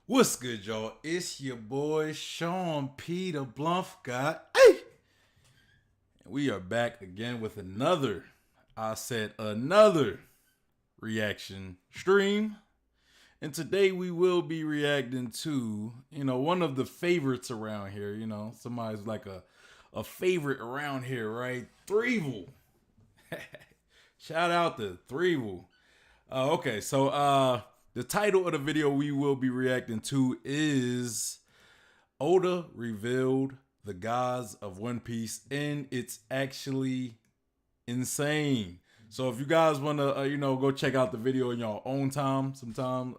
What's good, y'all? It's your boy Sean P. the Bluff guy. Hey! We are back again with another reaction stream. And today we will be reacting to, one of the favorites around here. Somebody's like a favorite around here, right? Threevil. Shout out to Threevil. Okay, so the title of the video we will be reacting to is Oda revealed the gods of One Piece, and it's actually insane. So if you guys want to, go check out the video in your own time, sometime,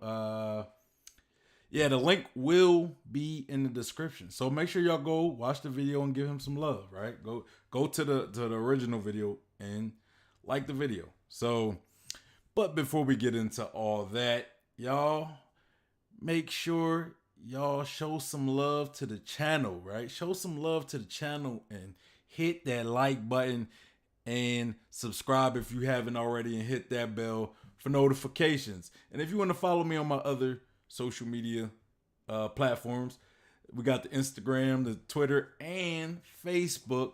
yeah, the link will be in the description. So make sure y'all go watch the video and give him some love, right? Go to the original video and like the video. So, but before we get into all that, y'all make sure y'all show some love to the channel, right? Show some love to the channel and hit that like button and subscribe if you haven't already, and hit that bell for notifications. And if you want to follow me on my other social media platforms, we got the Instagram, the Twitter, and Facebook.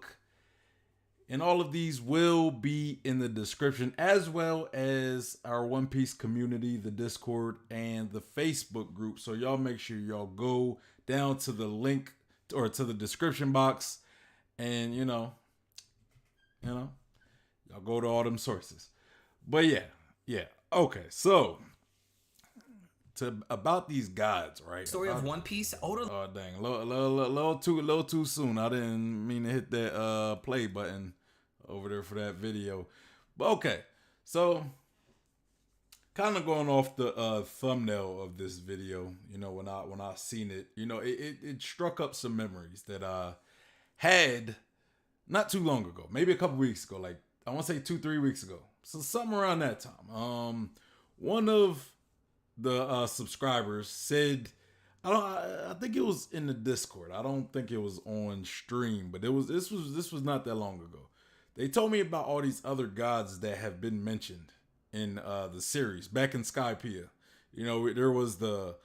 And all of these will be in the description, as well as our One Piece community, the Discord, and the Facebook group. So y'all make sure y'all go down to the link or to the description box, and y'all go to all them sources. But yeah. Okay, so about these gods, right? Story of One Piece. Oda. Oh dang, a little too soon. I didn't mean to hit that play button over there for that video. But okay, so kind of going off the thumbnail of this video, when I seen it, it struck up some memories that I had not too long ago, maybe a couple weeks ago, like I want to say 2-3 weeks ago, so something around that time. One of the subscribers said, I think it was in the Discord. I don't think it was on stream, but this was not that long ago. They told me about all these other gods that have been mentioned in the series back in Skypiea. There was the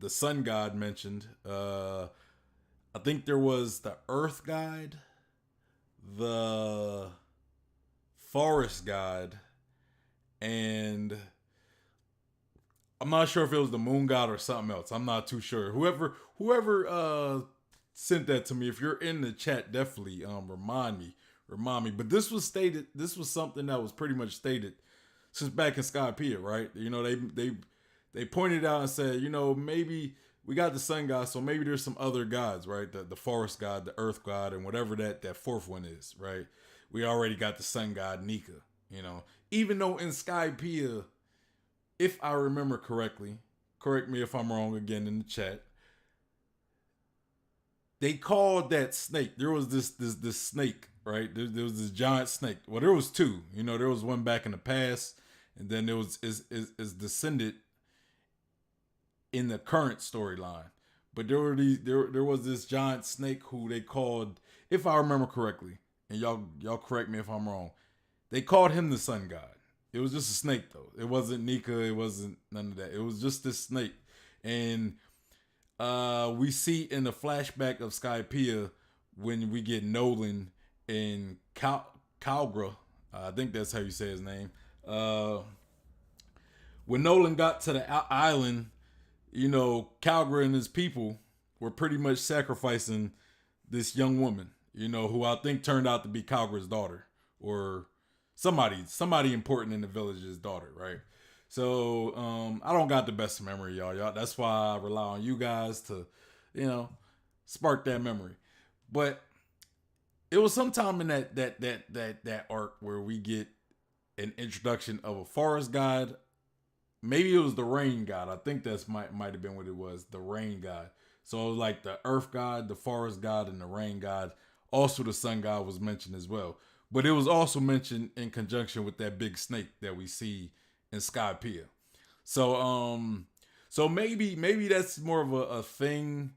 sun god mentioned. I think there was the earth god, the forest god, and I'm not sure if it was the moon god or something else. I'm not too sure. Whoever sent that to me, if you're in the chat, definitely remind me. But this was stated. This was something that was pretty much stated since back in Skypiea, right? They pointed out and said, maybe we got the sun god, so maybe there's some other gods, right? The forest god, the earth god, and whatever that fourth one is, right? We already got the sun god Nika, even though in Skypiea, if I remember correctly, correct me if I'm wrong again in the chat, they called that snake. There was this snake, right? There was this giant snake. Well, there was two. There was one back in the past, and then there was is descended in the current storyline. But there was this giant snake who they called, if I remember correctly, and y'all correct me if I'm wrong, they called him the sun god. It was just a snake, though. It wasn't Nika. It wasn't none of that. It was just this snake. And we see in the flashback of Skypiea when we get Nolan and Calgra. I think that's how you say his name. When Nolan got to the island, Calgra and his people were pretty much sacrificing this young woman, who I think turned out to be Calgra's daughter, or somebody important in the village's daughter, right? So I don't got the best memory, y'all. That's why I rely on you guys to, spark that memory. But it was sometime in that arc where we get an introduction of a forest god. Maybe it was the rain god. I think that's might have been what it was, the rain god. So it was like the earth god, the forest god, and the rain god. Also, the sun god was mentioned as well. But it was also mentioned in conjunction with that big snake that we see in Skypiea. So maybe that's more of a thing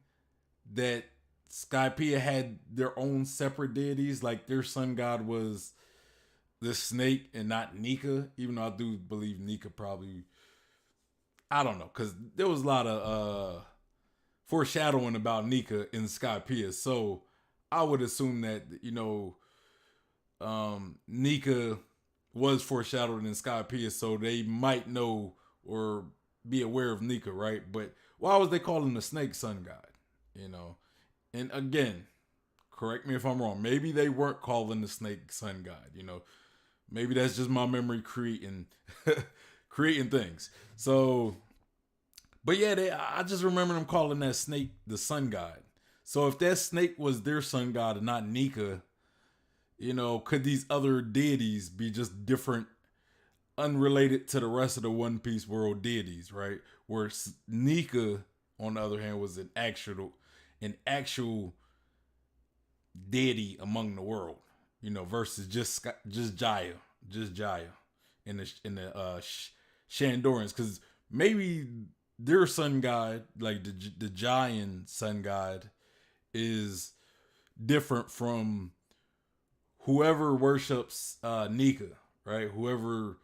that Skypiea had their own separate deities, like their sun god was the snake and not Nika, even though I do believe Nika probably, I don't know, because there was a lot of foreshadowing about Nika in Skypiea. So I would assume that, Nika was foreshadowed in Skypiea, so they might know or be aware of Nika, right? But why was they calling the snake sun god? And again, correct me if I'm wrong. Maybe they weren't calling the snake sun god. Maybe that's just my memory creating creating things. So, but yeah, I just remember them calling that snake the sun god. So if that snake was their sun god and not Nika, could these other deities be just different, unrelated to the rest of the One Piece world deities, right? Where Nika, on the other hand, was an actual deity among the world, versus just Jaya, in the Shandorans, because maybe their sun god, like the giant sun god, is different from whoever worships Nika, right? Whoever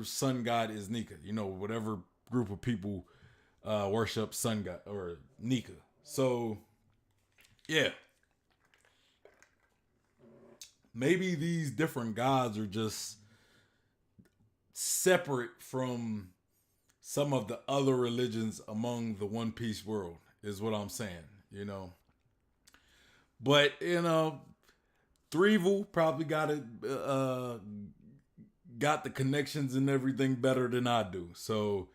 sun god is Nika, whatever group of people worship sun god or Nika. So yeah, maybe these different gods are just separate from some of the other religions among the One Piece world, is what I'm saying, But, Threevil probably got the connections and everything better than I do. So,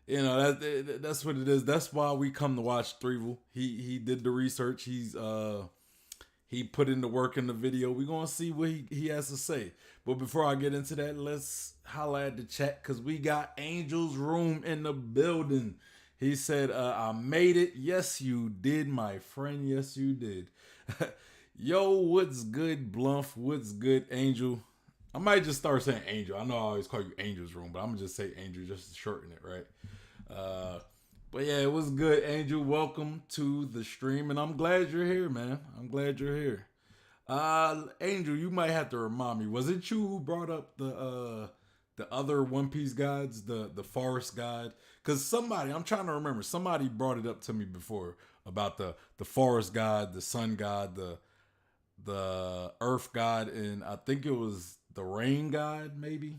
that's what it is. That's why we come to watch Threevil. He did the research. He put in the work in the video. We're going to see what he has to say. But before I get into that, let's holla at the chat, because we got Angel's Room in the building. He said, I made it. Yes, you did, my friend. Yes, you did. Yo, what's good, Bluff? What's good, Angel? I might just start saying Angel. I know I always call you Angel's Room, but I'm going to just say Angel just to shorten it, right? But yeah, it was good, Angel. Welcome to the stream, and I'm glad you're here, man. I'm glad you're here. Angel, you might have to remind me. Was it you who brought up the other One Piece gods, the forest god? Because somebody, I'm trying to remember, somebody brought it up to me before about the forest god, the sun god, the earth god, and I think it was the rain god, maybe.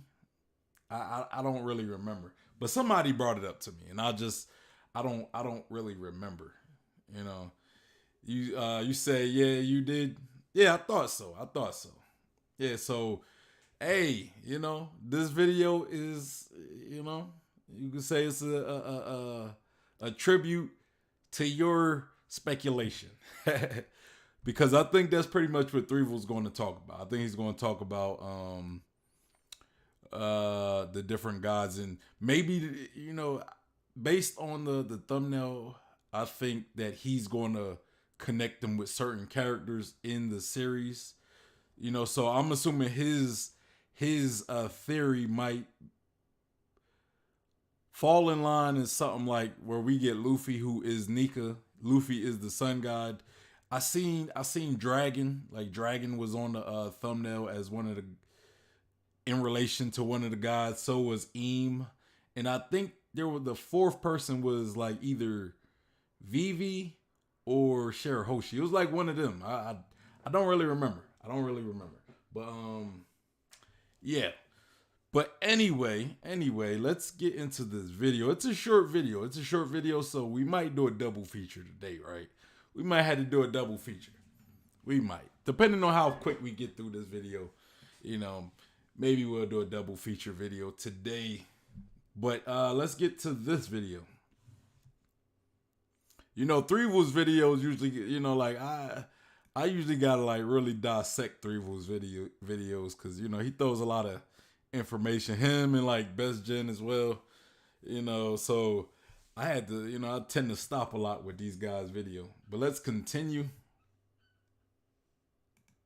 I don't really remember, but somebody brought it up to me, and I don't really remember. You say, yeah, you did. Yeah, I thought so. Yeah, so hey, this video is, you could say it's a tribute to your speculation. Because I think that's pretty much what Threevil's going to talk about. I think he's going to talk about the different gods, and maybe, based on the thumbnail, I think that he's going to connect them with certain characters in the series. So I'm assuming his theory might fall in line in something like where we get Luffy, who is Nika. Luffy is the sun god. I seen Dragon. Like, Dragon was on the thumbnail as one of the, in relation to one of the gods. So was Eam, and I think the fourth person was like either Vivi or Shirahoshi. It was like one of them. I don't really remember. But yeah. But anyway, let's get into this video. It's a short video, so we might do a double feature today, right? We might have to do a double feature. We might. Depending on how quick we get through this video, maybe we'll do a double feature video today. But let's get to this video. Threevil's videos usually, like I usually gotta like really dissect Threevil's videos, because he throws a lot of information. Him and like Best Gen as well, so I had to, I tend to stop a lot with these guys' video. But let's continue.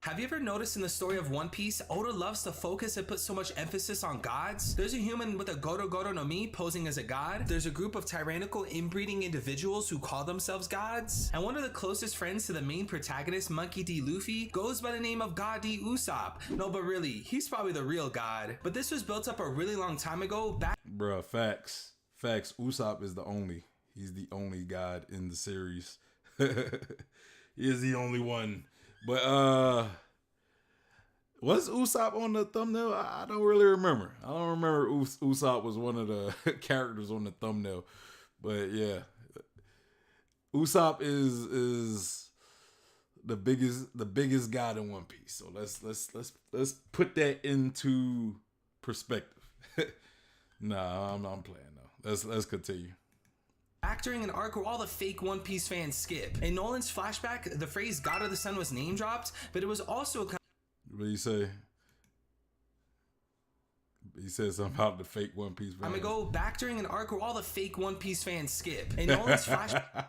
Have you ever noticed in the story of One Piece, Oda loves to focus and put so much emphasis on gods? There's a human with a Goro Goro no Mi posing as a god. There's a group of tyrannical inbreeding individuals who call themselves gods. And one of the closest friends to the main protagonist, Monkey D. Luffy, goes by the name of God D. Usopp. No, but really, he's probably the real god. But this was built up a really long time ago. Bruh, facts. Usopp is the only. He's the only God in the series. He is the only one. But was Usopp on the thumbnail? I don't really remember. I don't remember Usopp was one of the characters on the thumbnail. But yeah, Usopp is the biggest god in One Piece. So let's put that into perspective. Nah, I'm playing though. Let's continue. During an arc where all the fake One Piece fans skip. In Nolan's flashback, the phrase God of the Sun was name dropped, but it was also What do you say? He said something about the fake One Piece fans. I'm gonna go back during an arc where all the fake One Piece fans skip. In Nolan's flashback.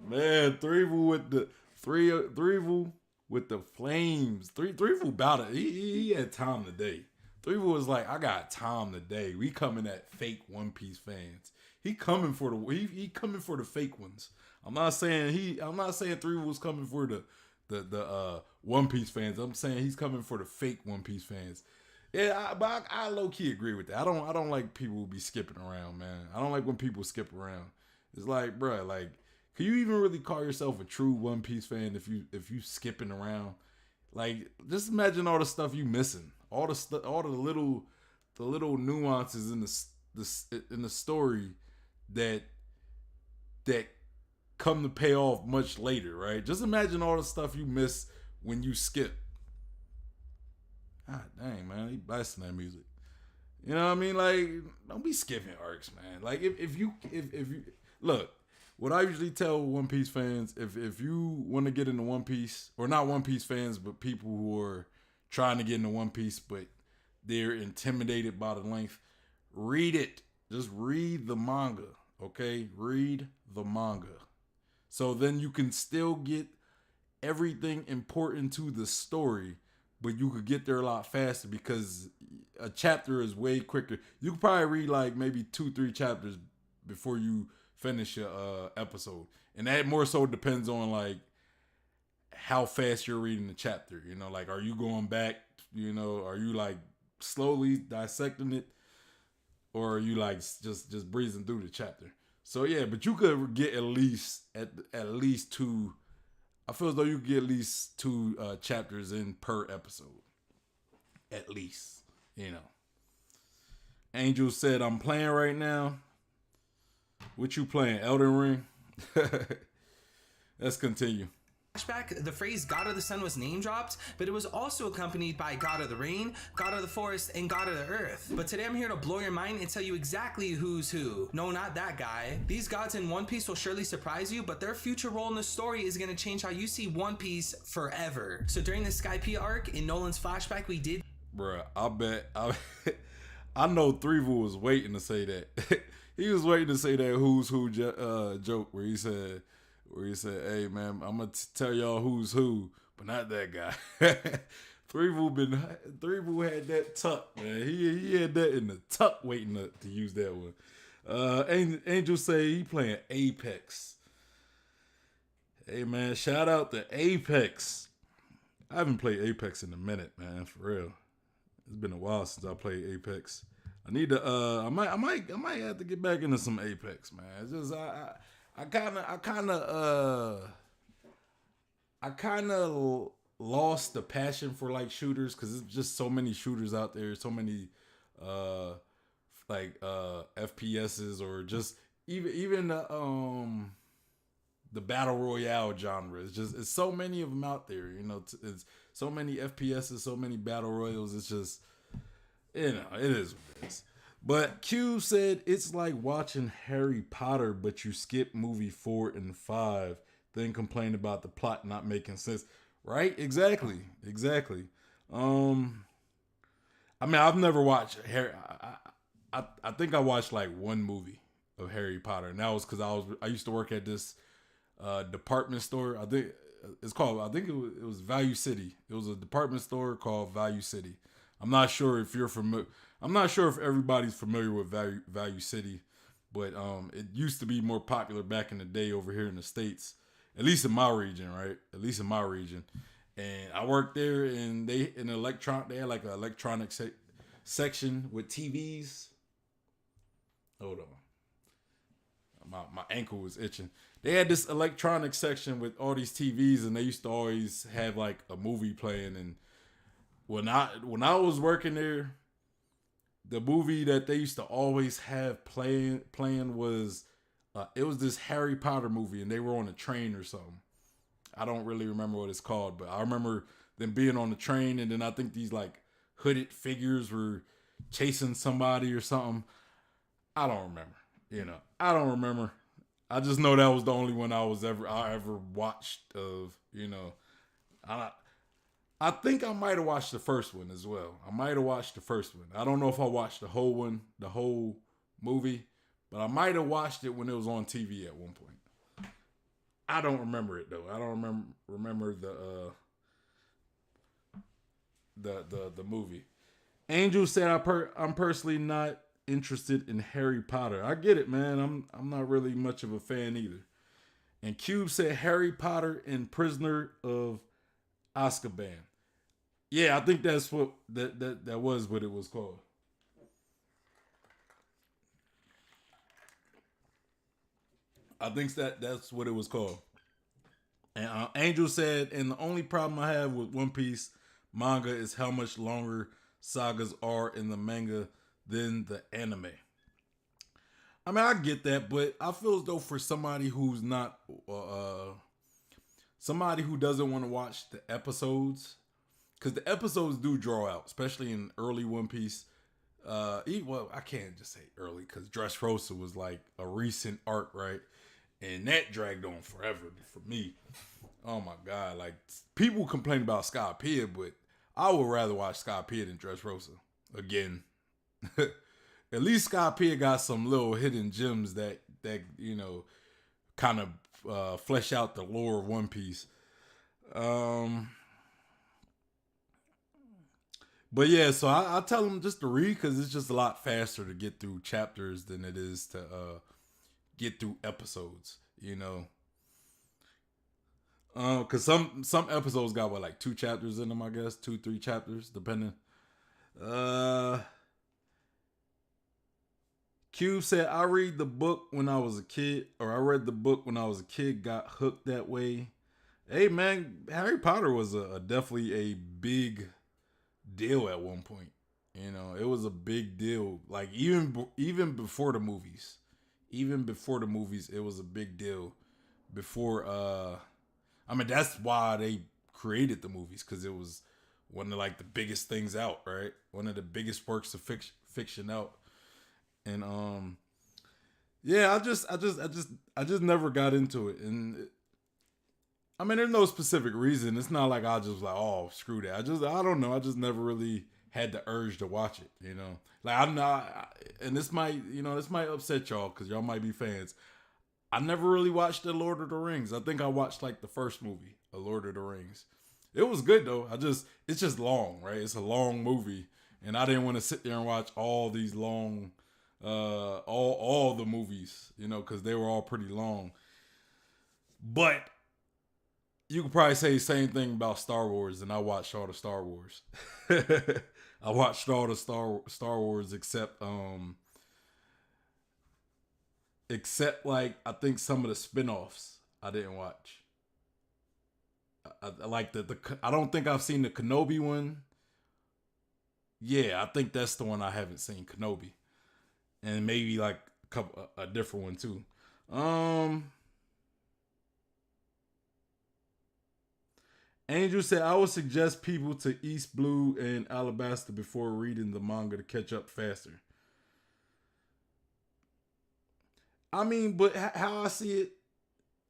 Man, Threevil with the Threevil with the flames. Threevil about it. He had time today. Threevil was like, I got time today. We coming at fake One Piece fans. He coming for he coming for the fake ones. I'm not saying Threevil was coming for the One Piece fans. I'm saying he's coming for the fake One Piece fans. Yeah, but I low key agree with that. I don't like people who be skipping around, man. I don't like when people skip around. It's like, bro, like, can you even really call yourself a true One Piece fan if you skipping around? Like, just imagine all the stuff you missing, all the little nuances in the story that come to pay off much later, right? Just imagine all the stuff you miss when you skip. God dang, man, he blasting that music. You know what I mean? Like, don't be skipping arcs, man. Like, if you look, what I usually tell One Piece fans, if you want to get into One Piece, or not One Piece fans, but people who are trying to get into One Piece, but they're intimidated by the length, read it. Just read the manga, okay? Read the manga. So then you can still get everything important to the story, but you could get there a lot faster because a chapter is way quicker. You could probably read like maybe 2-3 chapters before you finish your episode. And that more so depends on like how fast you're reading the chapter. You know, like, are you going back? You know, are you like slowly dissecting it? Or are you like just breezing through the chapter? So yeah, but you could get at least 2. I feel as though you could get at least 2 chapters in per episode. At least, you know. Angel said, I'm playing right now. What you playing? Elden Ring? Let's continue. Flashback, the phrase God of the Sun was name dropped, but it was also accompanied by God of the Rain, God of the Forest, and God of the Earth. But today I'm here to blow your mind and tell you exactly who's who. No, not that guy. These gods in One Piece will surely surprise you, but their future role in the story is going to change how you see One Piece forever. So during the Sky P arc, in Nolan's flashback, we did... Bruh, I know Threevil was waiting to say that. He was waiting to say that who's who joke where he said, hey man, I'm gonna tell y'all who's who, but not that guy. Threevil had that tuck, man. He had that in the tuck waiting to use that one. Angel say he playing Apex. Hey man, shout out to Apex. I haven't played Apex in a minute, man, for real. It's been a while since I played Apex. I need to I might have to get back into some Apex, man. It's just I kind of lost the passion for like shooters because there's just so many shooters out there, so many FPSs or just even the battle royale genre. It's so many of them out there, you know. It's so many FPSs, so many battle royals. It's just, you know, it is what it is. But Q said it's like watching Harry Potter, but you skip movie 4 and 5, then complain about the plot not making sense. Right? Exactly. I mean, I've never watched Harry. I think I watched like one movie of Harry Potter, and that was because I used to work at this department store. I think it was Value City. It was a department store called Value City. I'm not sure if you're familiar. I'm not sure if everybody's familiar with Value City, but it used to be more popular back in the day over here in the States, at least in my region, right? At least in my region. And I worked there, and they had like an electronic section with TVs. Hold on. my ankle was itching. They had this electronic section with all these TVs, and they used to always have like a movie playing. And when I was working there, the movie that they used to always have playing was it was this Harry Potter movie, and they were on a train or something. I don't really remember what it's called, but I remember them being on the train, and then I think these like hooded figures were chasing somebody or something. I don't remember. I don't remember. I just know that was the only one I ever watched of. I I think I might have watched the first one as well. I might have watched the first one. I don't know if I watched the whole one, the whole movie, but I might have watched it when it was on TV at one point. I don't remember it though. I don't remember the movie. Angel said I'm personally not interested in Harry Potter. I get it, man. I'm not really much of a fan either. And Cube said Harry Potter and Prisoner of Azkaban. Yeah, I think that's what that was what it was called. I think that's what it was called. And Angel said, and the only problem I have with One Piece manga is how much longer sagas are in the manga than the anime. I mean, I get that, but I feel as though for somebody who's not, somebody who doesn't want to watch the episodes, because the episodes do draw out, especially in early One Piece. Well, I can't just say early because Dressrosa was like a recent arc, right? And that dragged on forever for me. Oh my god! Like people complain about Skypiea, but I would rather watch Skypiea than Dressrosa again. At least Skypiea got some little hidden gems that kind of flesh out the lore of One Piece. But yeah, so I tell them just to read because it's just a lot faster to get through chapters than it is to get through episodes. Because some episodes got like 2 chapters in them, I guess 2-3 chapters depending. Q said I read the book when I was a kid, or I read the book when I was a kid, got hooked that way. Hey man, Harry Potter was a definitely a big deal at one point. It was a big deal. Like even before the movies. Even before the movies, it was a big deal. Before I mean that's why they created the movies, because it was one of like the biggest things out, right? One of the biggest works of fiction out. And yeah, I just never got into it. And I mean, there's no specific reason. It's not like I just like, oh, screw that. I don't know. I just never really had the urge to watch it. Like I'm not, and this might upset y'all because y'all might be fans. I never really watched the Lord of the Rings. I think I watched like the first movie, A Lord of the Rings. It was good though. It's just long, right? It's a long movie, and I didn't want to sit there and watch all these long, all the movies, because they were all pretty long. But you could probably say the same thing about Star Wars, and I watched all the Star Wars. I watched all the Star Wars except like I think some of the spin-offs I didn't watch. I like I don't think I've seen the Kenobi one. Yeah, I think that's the one I haven't seen, Kenobi. And maybe like a different one too. Angel said, I would suggest people to East Blue and Alabasta before reading the manga to catch up faster. I mean, but how I see it,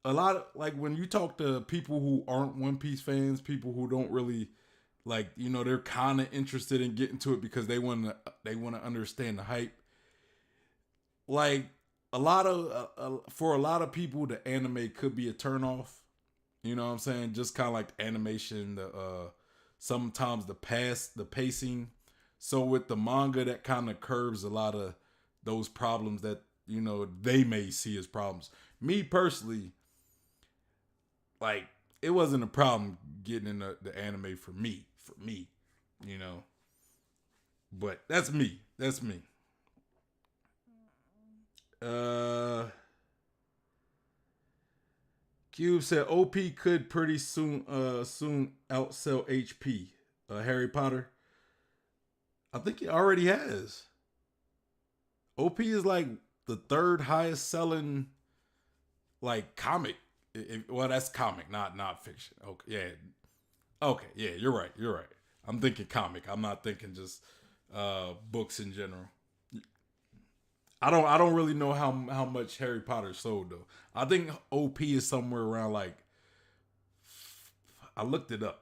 a lot of, like, when you talk to people who aren't One Piece fans, people who don't really, like, they're kind of interested in getting to it because they want to understand the hype. Like, for a lot of people, the anime could be a turnoff. You know what I'm saying? Just kind of like the animation, sometimes the pacing. So with the manga, that kind of curbs a lot of those problems that, they may see as problems. Me personally, like, it wasn't a problem getting in the anime for me, But that's me. Cube said OP could pretty soon outsell HP. Harry Potter. I think he already has. OP is like the third highest selling like comic. Well, that's comic, not fiction. Okay, yeah. Okay, yeah, you're right. You're right. I'm thinking comic. I'm not thinking just books in general. I don't really know how much Harry Potter sold though. I think OP is somewhere around like I looked it up.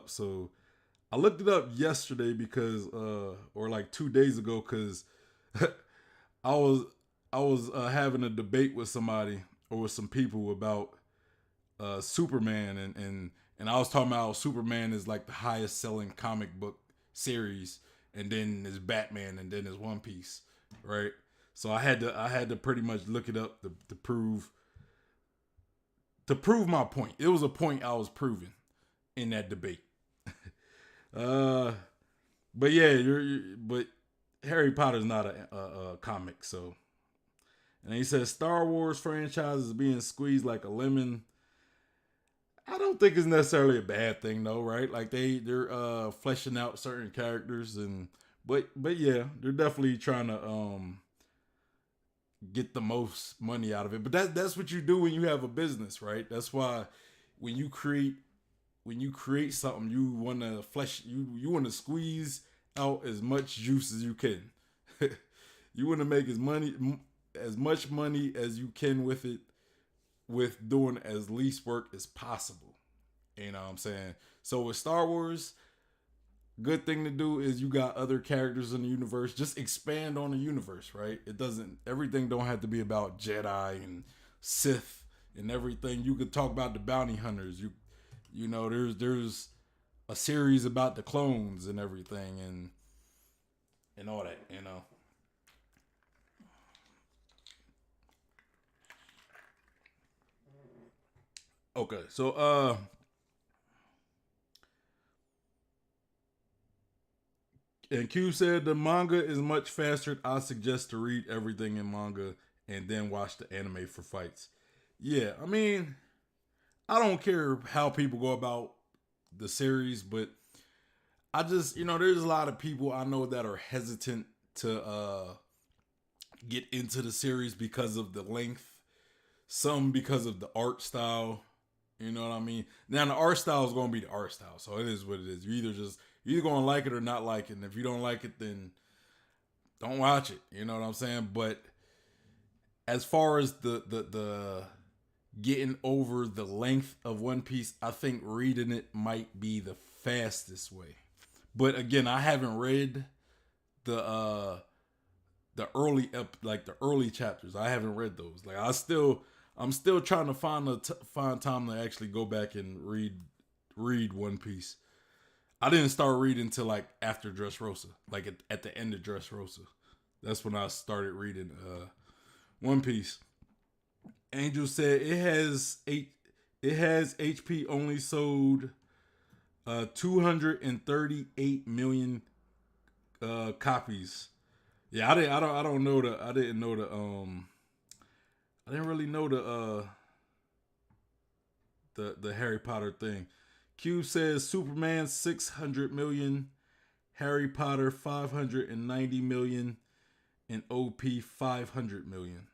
So I looked it up yesterday because or like 2 days ago because I was having a debate with somebody or with some people about Superman and I was talking about how Superman is like the highest selling comic book series, and then there's Batman, and then there's One Piece, right? So I had to pretty much look it up to prove my point. It was a point I was proving in that debate. But yeah, but Harry Potter's not a comic, so. And he says Star Wars franchise is being squeezed like a lemon. I don't think it's necessarily a bad thing though, right? Like they're fleshing out certain characters but yeah, they're definitely trying to get the most money out of it. But that's what you do when you have a business, right? That's why when you create something, you want to you want to squeeze out as much juice as you can. You want to make as much money as you can with it, with doing as least work as possible. You know what I'm saying? So with Star Wars, good thing to do is you got other characters in the universe. Just expand on the universe, right? Everything don't have to be about Jedi and Sith and everything. You could talk about the bounty hunters. You know, there's a series about the clones and everything and all that, you know. Okay, so and Q said the manga is much faster. I suggest to read everything in manga and then watch the anime for fights. Yeah, I mean, I don't care how people go about the series, but I just, there's a lot of people I know that are hesitant to get into the series because of the length, some because of the art style. You know what I mean? Now the art style is going to be the art style, so it is what it is. You're either going to like it or not like it. And if you don't like it, then don't watch it. You know what I'm saying? But as far as the getting over the length of One Piece, I think reading it might be the fastest way. But again, I haven't read the early chapters. I haven't read those. Like I'm still trying to find time to actually go back and read One Piece. I didn't start reading till like after Dressrosa, like at the end of Dressrosa. That's when I started reading One Piece. Angel said it has HP only sold 238 million copies. Yeah, I didn't really know the Harry Potter thing. Q says Superman 600 million, Harry Potter 590 million, and OP 500 million.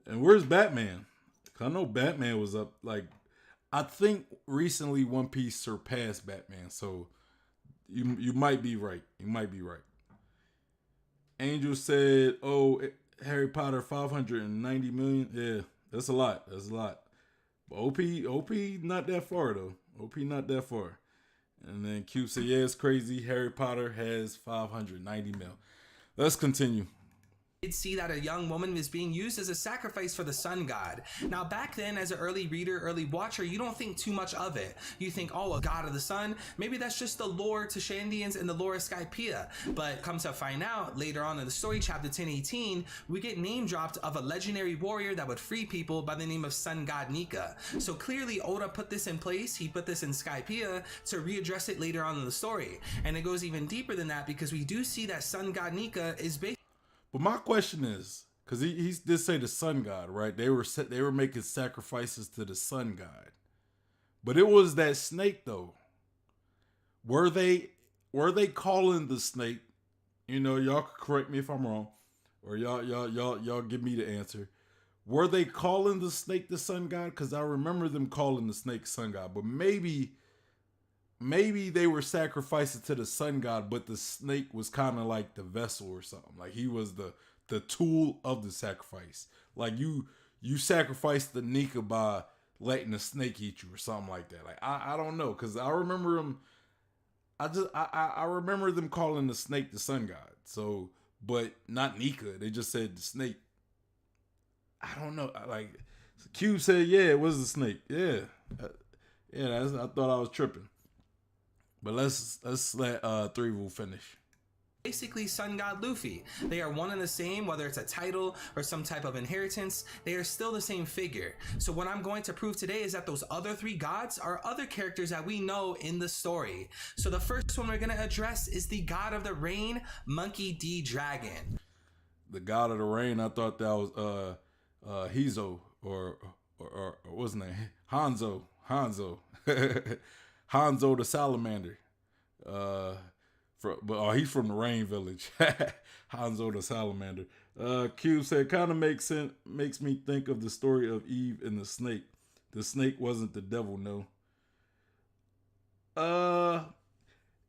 And where's Batman? 'Cause I know Batman was up. Like, I think recently One Piece surpassed Batman. So you might be right. You might be right. Angel said, "Oh, Harry Potter 590 million. Yeah, that's a lot. That's a lot. But OP not that far though. OP not that far." And then Q said, "Yeah, it's crazy. Harry Potter has 590 mil." Let's continue. Did see that a young woman was being used as a sacrifice for the sun god. Now back then, as an early reader, early watcher, you don't think too much of it. You think, oh, a god of the sun, maybe that's just the lore to Shandians and the lore of Skypiea. But come to find out, later on in the story, chapter 1018, we get name dropped of a legendary warrior that would free people by the name of sun god Nika. So clearly Oda put this in place, he put this in Skypiea to readdress it later on in the story. And it goes even deeper than that because we do see that sun god Nika is based. But my question is, because he did say the sun god, right? They were making sacrifices to the sun god, but it was that snake though. Were they calling the snake? Y'all could correct me if I'm wrong, or y'all give me the answer. Were they calling the snake the sun god? Because I remember them calling the snake sun god, but maybe they were sacrificing to the sun god, but the snake was kind of like the vessel or something. Like he was the tool of the sacrifice. Like you sacrificed the Nika by letting the snake eat you or something like that. Like I don't know, because I remember them. I remember them calling the snake the sun god. So, but not Nika. They just said the snake. I don't know. Like Cube said, yeah, it was the snake. Yeah, I thought I was tripping. But let's let Three Rule finish. Basically sun god Luffy. They are one and the same, whether it's a title or some type of inheritance, they are still the same figure. So what I'm going to prove today is that those other three gods are other characters that we know in the story. So the first one we're going to address is the god of the rain, Monkey D. Dragon. The god of the rain, I thought that was Hizo or what's his name? Hanzo. Hanzo the salamander. He's from the Rain Village. Hanzo the salamander. Cube said, kind of makes me think of the story of Eve and the snake. The snake wasn't the devil, no.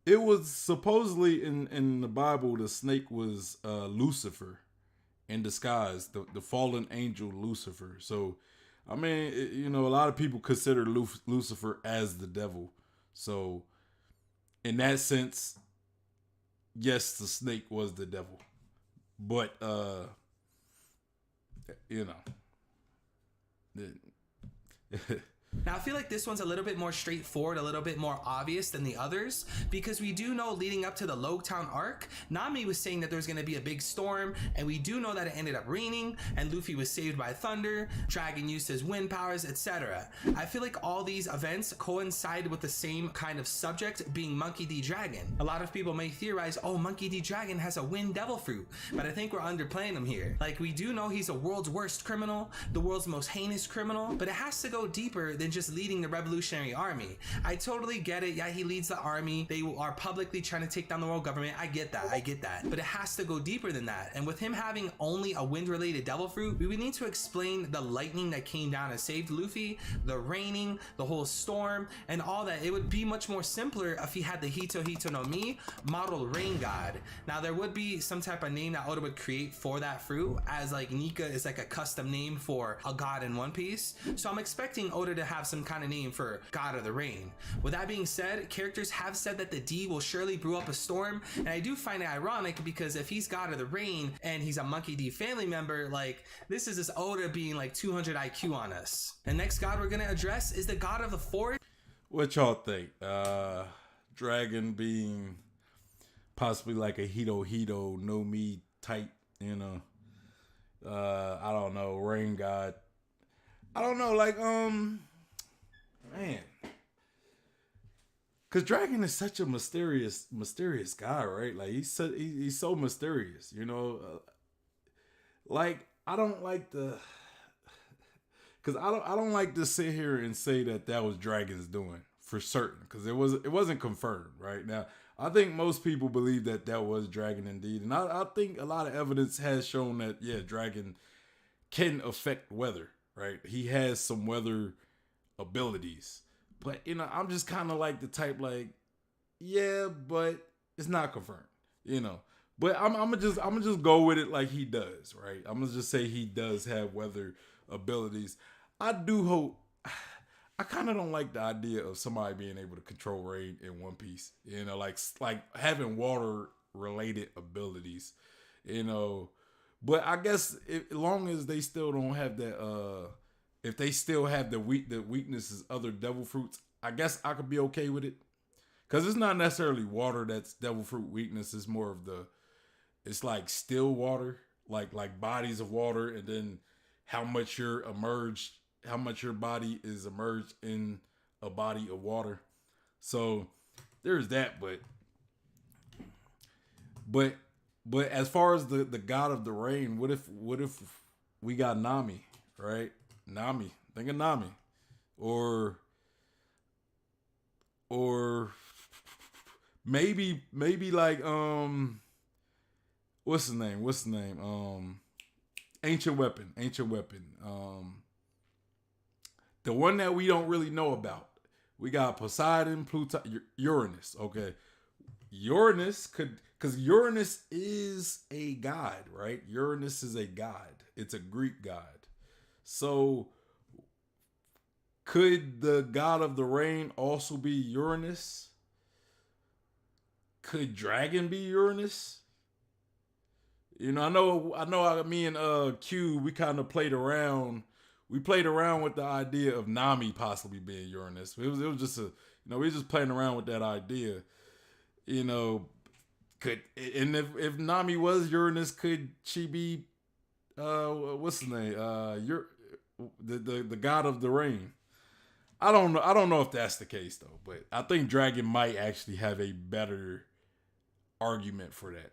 It was supposedly in the Bible, the snake was Lucifer in disguise, the fallen angel Lucifer. So, I mean, a lot of people consider Lucifer as the devil. So, in that sense, yes, the snake was the devil. But, Now, I feel like this one's a little bit more straightforward, a little bit more obvious than the others, because we do know leading up to the Logtown arc, Nami was saying that there's going to be a big storm, and we do know that it ended up raining, and Luffy was saved by thunder, Dragon used his wind powers, etc. I feel like all these events coincide with the same kind of subject, being Monkey D. Dragon. A lot of people may theorize, oh, Monkey D. Dragon has a wind devil fruit, but I think we're underplaying him here. Like, we do know he's the world's worst criminal, the world's most heinous criminal, but it has to go deeper than just leading the Revolutionary Army. I totally get it. Yeah, he leads the army. They are publicly trying to take down the world government. I get that. But it has to go deeper than that. And with him having only a wind-related devil fruit, we would need to explain the lightning that came down and saved Luffy, the raining, the whole storm, and all that. It would be much more simpler if he had the Hito Hito no Mi, model rain god. Now, there would be some type of name that Oda would create for that fruit, as like Nika is like a custom name for a god in One Piece. So I'm expecting Oda to have some kind of name for God of the Rain. With that being said, characters have said that the D will surely brew up a storm, and I do find it ironic because if he's God of the Rain and he's a Monkey D family member, like, this is this Oda being like 200 IQ on us. The next god we're gonna address is the god of the forest. What y'all think? Dragon being possibly like a Hito Hito no Mi type, I don't know, rain god. I don't know, like, man, because Dragon is such a mysterious guy, right? Like he's so mysterious, like I don't like because I don't like to sit here and say that was Dragon's doing for certain, because it wasn't confirmed right now. I think most people believe that was Dragon indeed, and I think a lot of evidence has shown that Dragon can affect weather, right? He has some weather abilities, but I'm just kind of like the type, like, yeah, but it's not confirmed, but I'm gonna just go with it like he does, right? I'm gonna just say he does have weather abilities. I do hope. I kind of don't like the idea of somebody being able to control rain in One Piece, like having water related abilities, but I guess as long as they still don't have that, if they still have the weaknesses other devil fruits, I guess I could be okay with it. Because it's not necessarily water that's devil fruit weakness. It's more of it's like still water, like bodies of water, and then how much your body is emerged in a body of water. So there's that, but as far as the god of the rain, what if we got Nami, right? Nami. Think of Nami. Or or maybe like what's the name? What's the name? Ancient Weapon. Ancient Weapon. The one that we don't really know about. We got Poseidon, Pluto, Uranus. Okay. Uranus could, because Uranus is a god, right? Uranus is a god. It's a Greek god. So could the god of the rain also be Uranus? Could dragon be Uranus? You know, me and Q, we kind of played around. We played around with the idea of Nami possibly being Uranus. It was just we were just playing around with that idea. You know, if Nami was Uranus, could she be what's the name? The god of the rain. I don't know. I don't know if that's the case though, but I think Dragon might actually have a better argument for that.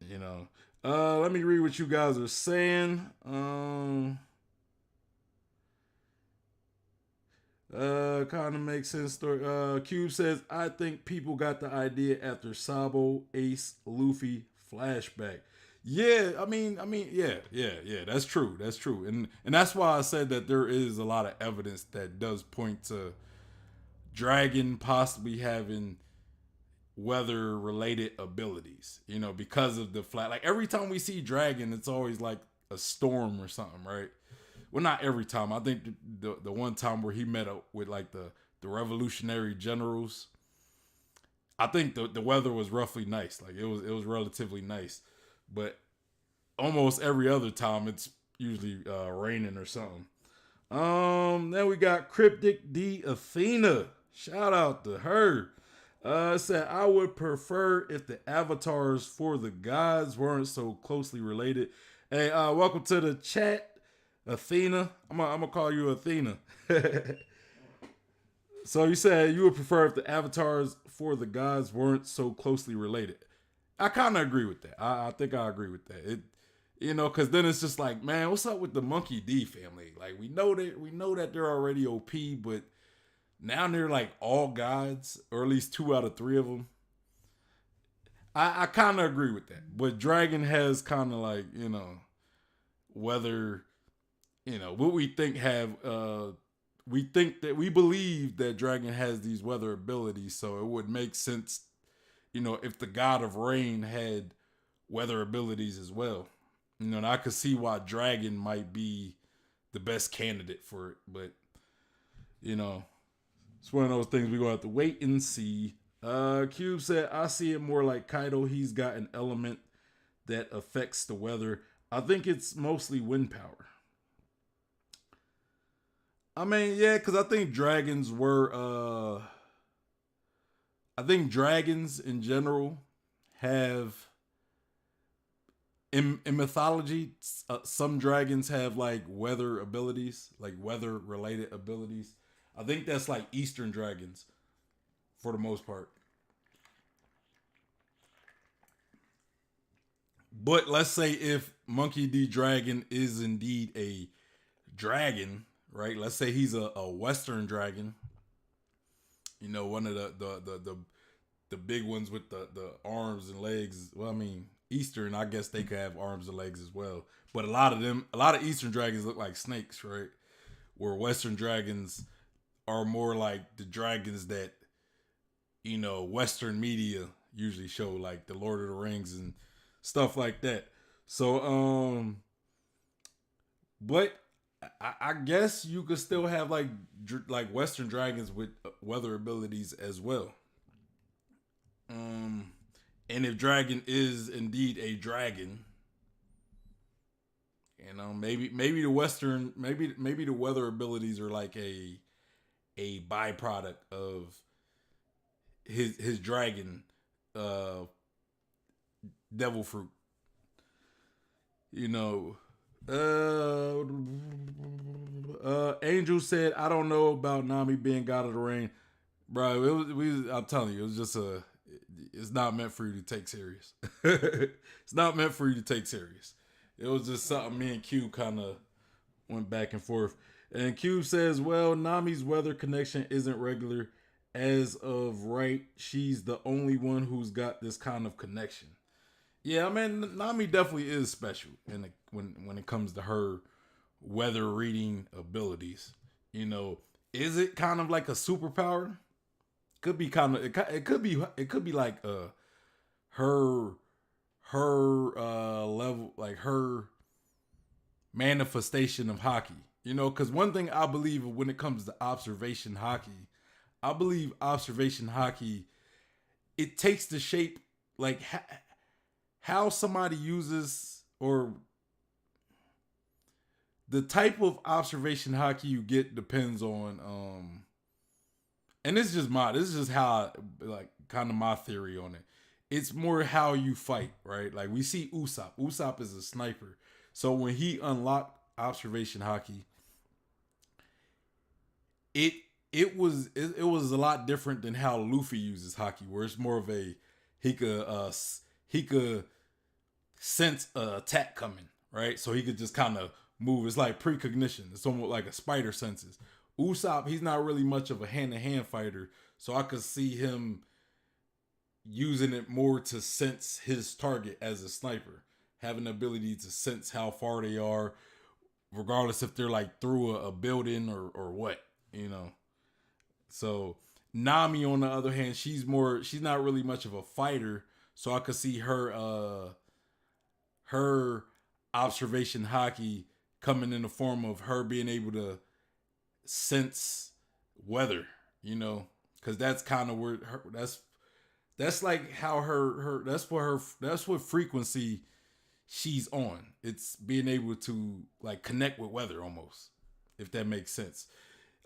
You know. Let me read what you guys are saying. Kind of makes sense. Cube says, I think people got the idea after Sabo, Ace, Luffy flashback. Yeah, I mean, yeah. That's true. That's true, and that's why I said that there is a lot of evidence that does point to Dragon possibly having weather-related abilities. You know, because of the flat. Like every time we see Dragon, it's always like a storm or something, right? Well, not every time. I think the one time where he met up with like the revolutionary generals, I think the weather was roughly nice. Like it was relatively nice, but almost every other time it's usually raining or something. Then we got Cryptic D Athena. Shout out to her. Said I would prefer if the avatars for the gods weren't so closely related. Hey, welcome to the chat. Athena, I'm gonna call you Athena. So you said you would prefer if the avatars for the gods weren't so closely related. I kind of agree with that. I think I agree with that. Because then it's just like, man, what's up with the Monkey D family? Like we know that they're already OP, but now they're like all gods, or at least 2 out of 3 of them. I kind of agree with that, but Dragon has kind of like whether. What we think we believe that Dragon has these weather abilities, so it would make sense, if the god of rain had weather abilities as well. And I could see why Dragon might be the best candidate for it, but it's one of those things we're gonna have to wait and see. Cube said, I see it more like Kaido. He's got an element that affects the weather. I think it's mostly wind power. I mean, yeah, because I think dragons in general have, in mythology, some dragons have like weather abilities, like weather related abilities. I think that's like Eastern dragons for the most part. But let's say if Monkey D. Dragon is indeed a dragon, right? Let's say he's a Western dragon. One of the big ones with the arms and legs. Well, I mean, Eastern, I guess they could have arms and legs as well. But a lot of Eastern dragons look like snakes, right? Where Western dragons are more like the dragons that, Western media usually show, like the Lord of the Rings and stuff like that. So, but I guess you could still have like Western dragons with weather abilities as well. And if Dragon is indeed a dragon, maybe the Western maybe the weather abilities are like a byproduct of his dragon devil fruit. Angel said, I don't know about Nami being God of the Rain. Bro, I'm telling you, it was just it's not meant for you to take serious. It's not meant for you to take serious. It was just something me and Q kind of went back and forth. And Q says, well, Nami's weather connection isn't regular. As of right, she's the only one who's got this kind of connection. Yeah, I mean, Nami definitely is special when it comes to her weather reading abilities. You know, is it kind of like a superpower? Could be kind of it could be like her level, like her manifestation of hockey. You know, because one thing I believe when it comes to observation hockey, I believe observation hockey, it takes the shape like how somebody uses, or the type of observation hockey you get depends on and this is just how like kind of my theory on it. It's more how you fight, right? Like we see Usopp. Usopp is a sniper. So when he unlocked observation hockey, it it was a lot different than how Luffy uses hockey, where it's more of a he could sense a attack coming, right? So he could just kind of move. It's like precognition. It's almost like a spider senses. Usopp, he's not really much of a hand-to-hand fighter, so I could see him using it more to sense his target as a sniper, having the ability to sense how far they are, regardless if they're like through a building or what, you know. So Nami, on the other hand, she's not really much of a fighter, so I could see her observation hockey coming in the form of her being able to sense weather, you know, because that's kind of where that's like how that's what frequency she's on. It's being able to like connect with weather almost, if that makes sense.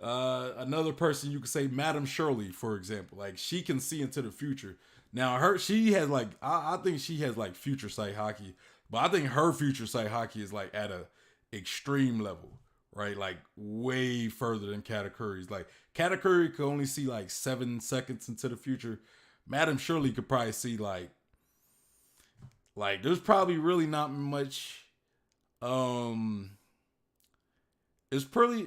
Another person you could say, Madam Shirley, for example, like she can see into the future. Now she has like I think she has like future sight hockey, but I think her future sight hockey is like at a extreme level, right? Like way further than Katakuri's. Like Katakuri could only see like 7 seconds into the future. Madam Shirley could probably see like there's probably really not much. It's probably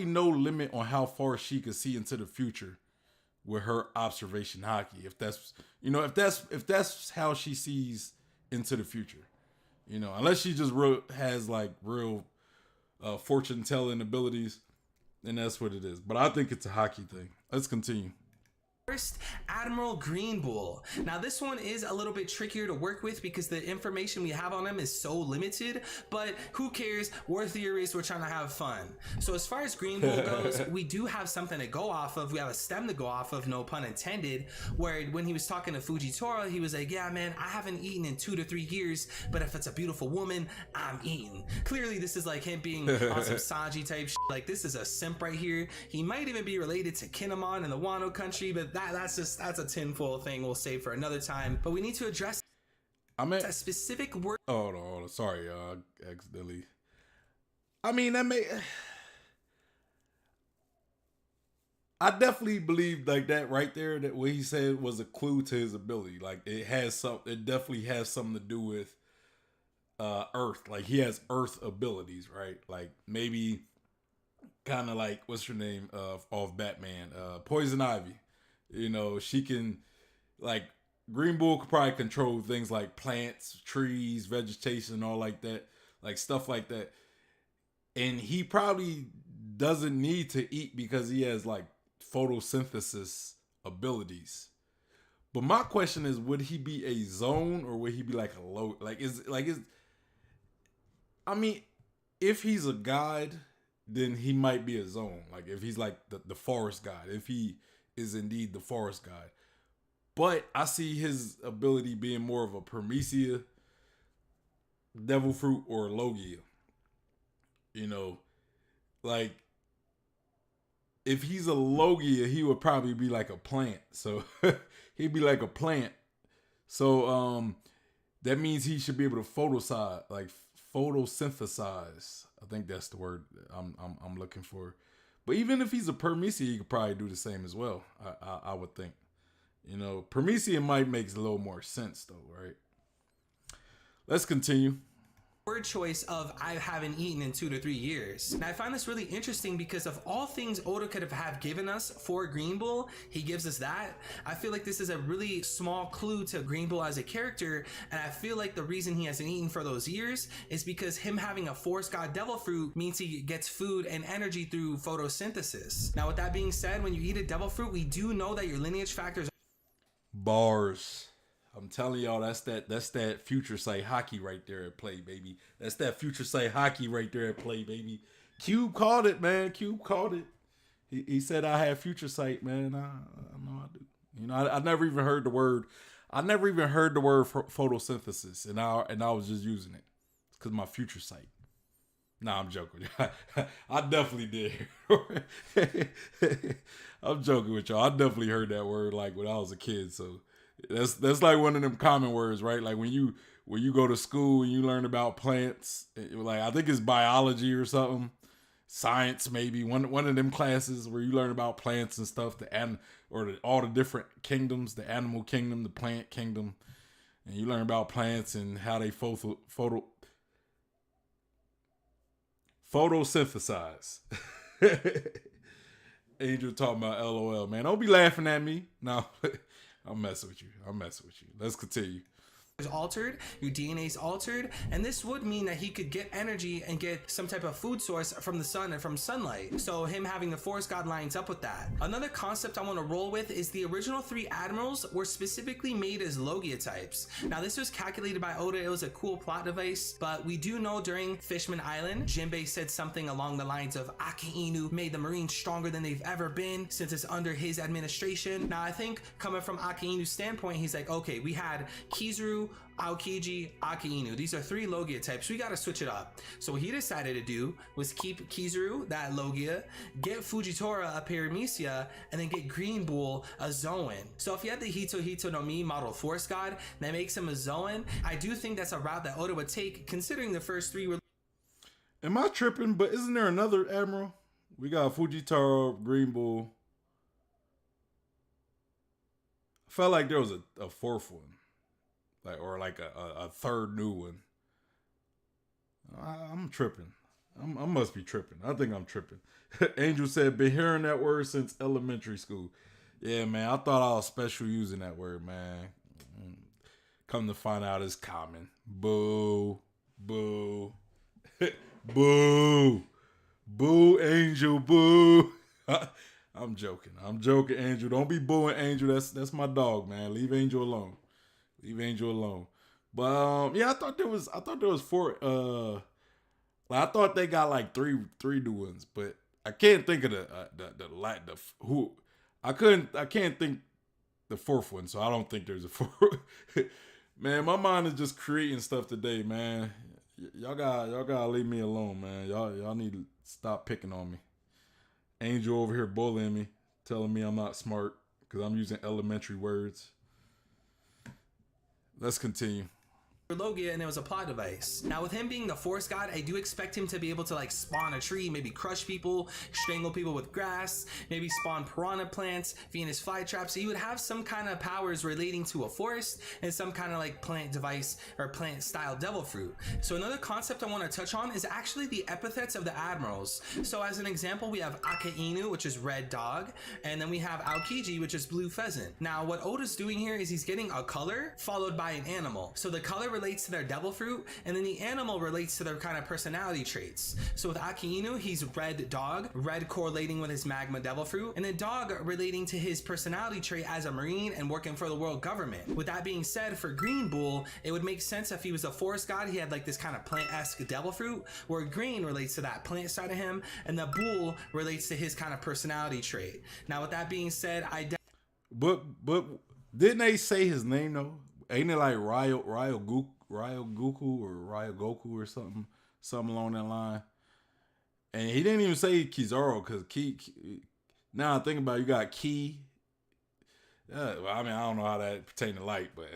no limit on how far she could see into the future with her observation hockey. If that's how she sees into the future, you know, unless she just has like real fortune telling abilities, then that's what it is. But I think it's a hockey thing. Let's continue. First, Admiral Green Bull. Now, this one is a little bit trickier to work with because the information we have on him is so limited, but who cares? We're theorists, we're trying to have fun. So as far as Green Bull goes, we do have something to go off of. We have a stem to go off of, no pun intended, where when he was talking to Fujitora, he was like, yeah, man, I haven't eaten in 2 to 3 years, but if it's a beautiful woman, I'm eating. Clearly, this is like him being on some Sanji type shit. Like, this is a simp right here. He might even be related to Kinemon in the Wano country, but that's a tinfoil thing we'll save for another time. But we need to address a specific word. Oh no, sorry, accidentally. I mean, that may. I definitely believe like that right there. That what he said was a clue to his ability. Like it definitely has something to do with Earth. Like he has Earth abilities, right? Like maybe kind of like what's her name off Batman, Poison Ivy. You know, she can, like, Green Bull could probably control things like plants, trees, vegetation, all like that, like stuff like that. And he probably doesn't need to eat because he has like photosynthesis abilities. But my question is, would he be a zone or would he be like a low? I mean, if he's a god, then he might be a zone. Like if he's like the forest god, if he is indeed the forest god. But I see his ability being more of a Promethea, Devil Fruit, or Logia. You know, like if he's a Logia, he would probably be like a plant. So he'd be like a plant. So that means he should be able to photosynthesize. I think that's the word I'm looking for. But even if he's a Promethea, he could probably do the same as well. I would think. You know, Promethea might make a little more sense though, right? Let's continue. Word choice of I haven't eaten in 2 to 3 years. And I find this really interesting because of all things Oda could have given us for Green Bull, he gives us that. I feel like this is a really small clue to Green Bull as a character, and I feel like the reason he hasn't eaten for those years is because him having a Force God Devil Fruit means he gets food and energy through photosynthesis. Now with that being said, when you eat a Devil Fruit, we do know that your lineage factors Bars. I'm telling y'all, that's that future sight hockey right there at play, baby. That's that future sight hockey right there at play, baby. Cube called it, man. Cube called it. He said I have future sight, man. I know I do. You know, I never even heard the word. I never even heard the word photosynthesis, and I was just using it because my future sight. Nah, I'm joking. I definitely did. I'm joking with y'all. I definitely heard that word like when I was a kid. So that's like one of them common words, right? Like when you go to school and you learn about plants, like I think it's biology or something, science maybe. One of them classes where you learn about plants and stuff, all the different kingdoms, the animal kingdom, the plant kingdom, and you learn about plants and how they photosynthesize. Angel talking about LOL, man. Don't be laughing at me. No, I'm messing with you. Let's continue. is altered, your DNA is altered, and this would mean that he could get energy and get some type of food source from the sun and from sunlight. So him having the Force God lines up with that. Another concept I want to roll with is the original 3 admirals were specifically made as Logia types. Now this was calculated by Oda, it was a cool plot device, but we do know during Fishman Island, Jinbei said something along the lines of Aki Inu made the Marines stronger than they've ever been since it's under his administration. Now I think coming from Aki Inu's standpoint, he's like, okay, we had Kizaru, Aokiji, Aki Inu. These are 3 Logia types. We gotta switch it up. So what he decided to do was keep Kizaru, that Logia, get Fujitora, a Paramecia, and then get Green Bull, a Zoan. So if you had the Hito no Mi model Force God, that makes him a Zoan. I do think that's a route that Oda would take, considering the first 3 were... Am I tripping? But isn't there another admiral? We got Fujitora, Green Bull. I felt like there was a 4th one. Like a 3rd new one. I'm tripping. I must be tripping. I think I'm tripping. Angel said, been hearing that word since elementary school. Yeah, man. I thought I was special using that word, man. Come to find out it's common. Boo. Boo. Boo. Boo, Angel. Boo. I'm joking. Angel. Don't be booing Angel. That's my dog, man. Leave Angel alone. But yeah, I thought there was 4. I thought they got like three new ones, but I can't think of I can't think the 4th one, so I don't think there's a 4th. Man, my mind is just creating stuff today, man. Y'all gotta leave me alone, man. Y'all need to stop picking on me. Angel over here bullying me, telling me I'm not smart because I'm using elementary words. Let's continue. Logia, and it was a plot device. Now with him being the Force God, I do expect him to be able to like spawn a tree, maybe crush people, strangle people with grass, maybe spawn piranha plants, Venus flytraps. So he would have some kind of powers relating to a forest and some kind of like plant device or plant style devil fruit. So another concept I want to touch on is actually the epithets of the admirals. So as an example, we have Aka Inu, which is red dog, and then we have Aokiji, which is blue pheasant. Now what Oda's doing here is he's getting a color followed by an animal. So the color relates to their devil fruit, and then the animal relates to their kind of personality traits. So with Aki Inu, he's red dog, red correlating with his magma devil fruit, and then dog relating to his personality trait as a marine and working for the world government. With that being said, for Green Bull, it would make sense if he was a forest god, he had like this kind of plant-esque devil fruit, where green relates to that plant side of him, and the bull relates to his kind of personality trait. Now with that being said, But didn't they say his name though? Ain't it like Ryo Goku or something along that line? And he didn't even say Kizaru because now I think about it, you got Ki. Well, I mean, I don't know how that pertain to light, but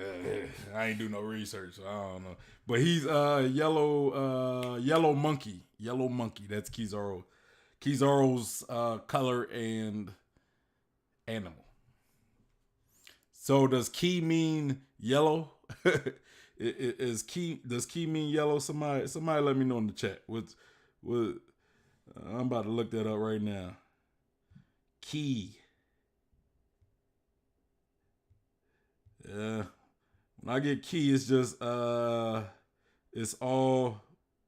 I ain't do no research, so I don't know. But he's yellow monkey. That's Kizaru. Kizaru's color and animal. So does Ki mean yellow? Is key, does key mean yellow? Somebody let me know in the chat. What I'm about to look that up right now. Key. Yeah. When I get key, it's just it's all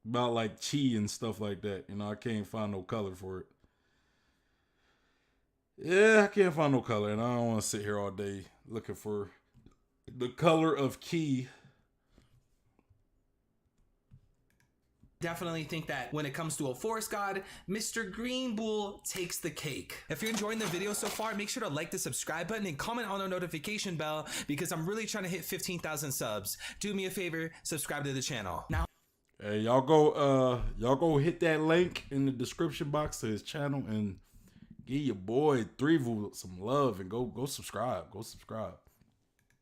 about like chi and stuff like that. You know, I can't find no color for it. Yeah, I can't find no color, and I don't want to sit here all day looking for the color of key. Definitely think that when it comes to a forest god, Mr. Green Bull takes the cake. If you're enjoying the video so far, make sure to like the subscribe button and comment on the notification bell because I'm really trying to hit 15,000 subs. Do me a favor, subscribe to the channel. Now, hey, y'all go hit that link in the description box to his channel and give your boy Threevil some love and go subscribe. Go subscribe.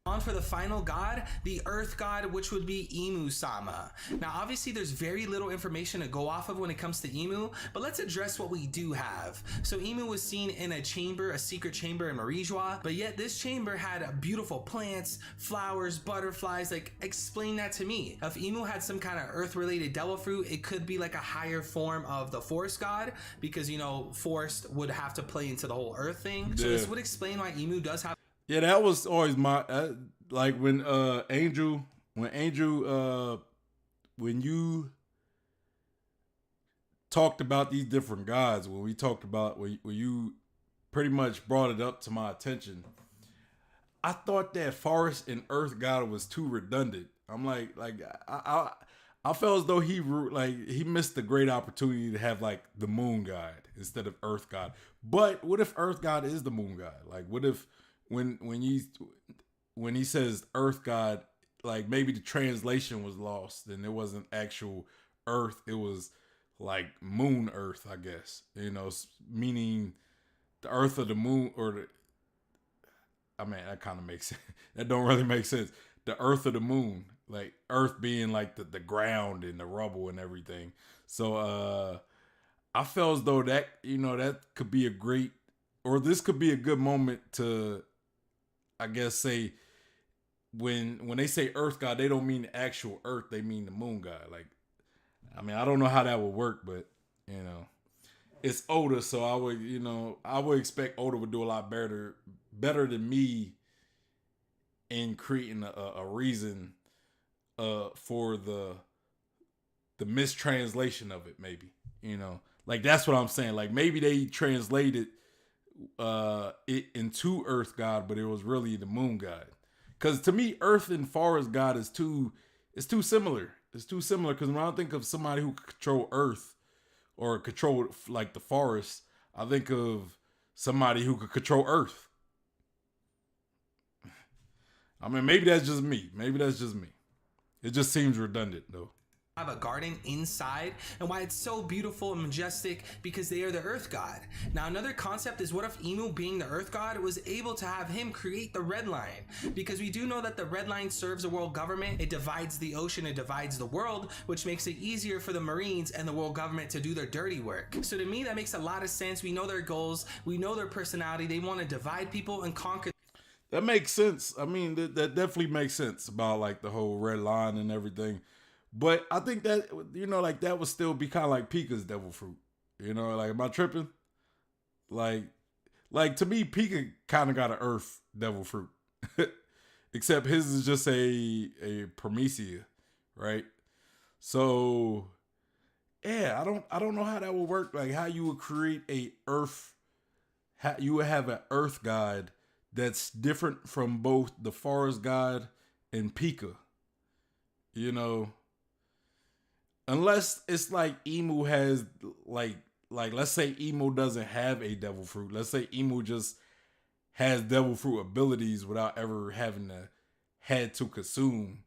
on for the final god, the earth god, which would be Imu-sama. Now, obviously, there's very little information to go off of when it comes to Imu, but let's address what we do have. So Imu was seen in a chamber, a secret chamber in Marijua, but yet this chamber had beautiful plants, flowers, butterflies. Like, explain that to me. If Imu had some kind of earth-related devil fruit, it could be like a higher form of the forest god, because, you know, forest would have to play into the whole earth thing. So this would explain why Imu does have. Yeah, that was always my like when Angel, when you talked about these different gods, when we talked about when you pretty much brought it up to my attention, I thought that forest and earth god was too redundant. I'm like I felt as though he missed the great opportunity to have like the moon god instead of earth god. But what if earth god is the moon god? Like, what if when he says earth god, like maybe the translation was lost and it wasn't actual earth, it was like moon earth, I guess, you know, meaning the earth or the moon, or the, I mean, that kind of makes sense. That don't really make sense. The earth or the moon, like earth being like the ground and the rubble and everything. So I felt as though that, you know, that could be a great, or this could be a good moment to, I guess, say when they say earth god, they don't mean the actual earth, they mean the moon god. Like, I mean, I don't know how that would work, but you know, it's Oda, so I would expect Oda would do a lot better than me in creating a reason for the mistranslation of it, maybe, you know, like that's what I'm saying. Like maybe they translated it into earth god, but it was really the moon god. Because to me, earth and forest god is too similar. It's too similar, because when I think of somebody who could control earth or control like the forest, I think of somebody who could control earth. I mean, maybe that's just me. It just seems redundant though. Have a garden inside, and why it's so beautiful and majestic, because they are the earth god. Now, another concept is, what if Imu, being the earth god, was able to have him create the red line? Because we do know that the red line serves the world government. It divides the ocean, it divides the world, which makes it easier for the Marines and the world government to do their dirty work. So to me, that makes a lot of sense. We know their goals, we know their personality. They want to divide people and conquer. That makes sense. I mean, that definitely makes sense about like the whole red line and everything. But I think that, you know, like that would still be kind of like Pika's devil fruit. You know, like, am I tripping? Like to me, Pika kind of got an earth devil fruit. Except his is just a Promethea, right? So yeah, I don't know how that would work. Like how you would create a earth, how you would have an earth god that's different from both the forest god and Pika. You know, unless it's like Imu has like let's say Imu doesn't have a devil fruit. Let's say Imu just has devil fruit abilities without ever having had to consume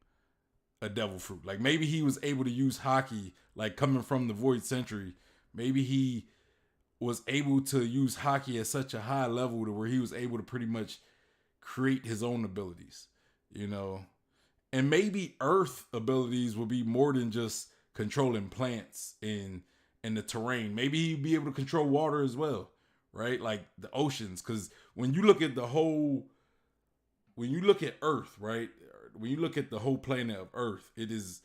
a devil fruit. Like maybe he was able to use Haki, like coming from the Void Century. Maybe he was able to use Haki at such a high level to where he was able to pretty much create his own abilities, you know. And maybe earth abilities will be more than just controlling plants in the terrain. Maybe he'd be able to control water as well, right? Like the oceans. Because when you look at earth, right, when you look at the whole planet of Earth, it is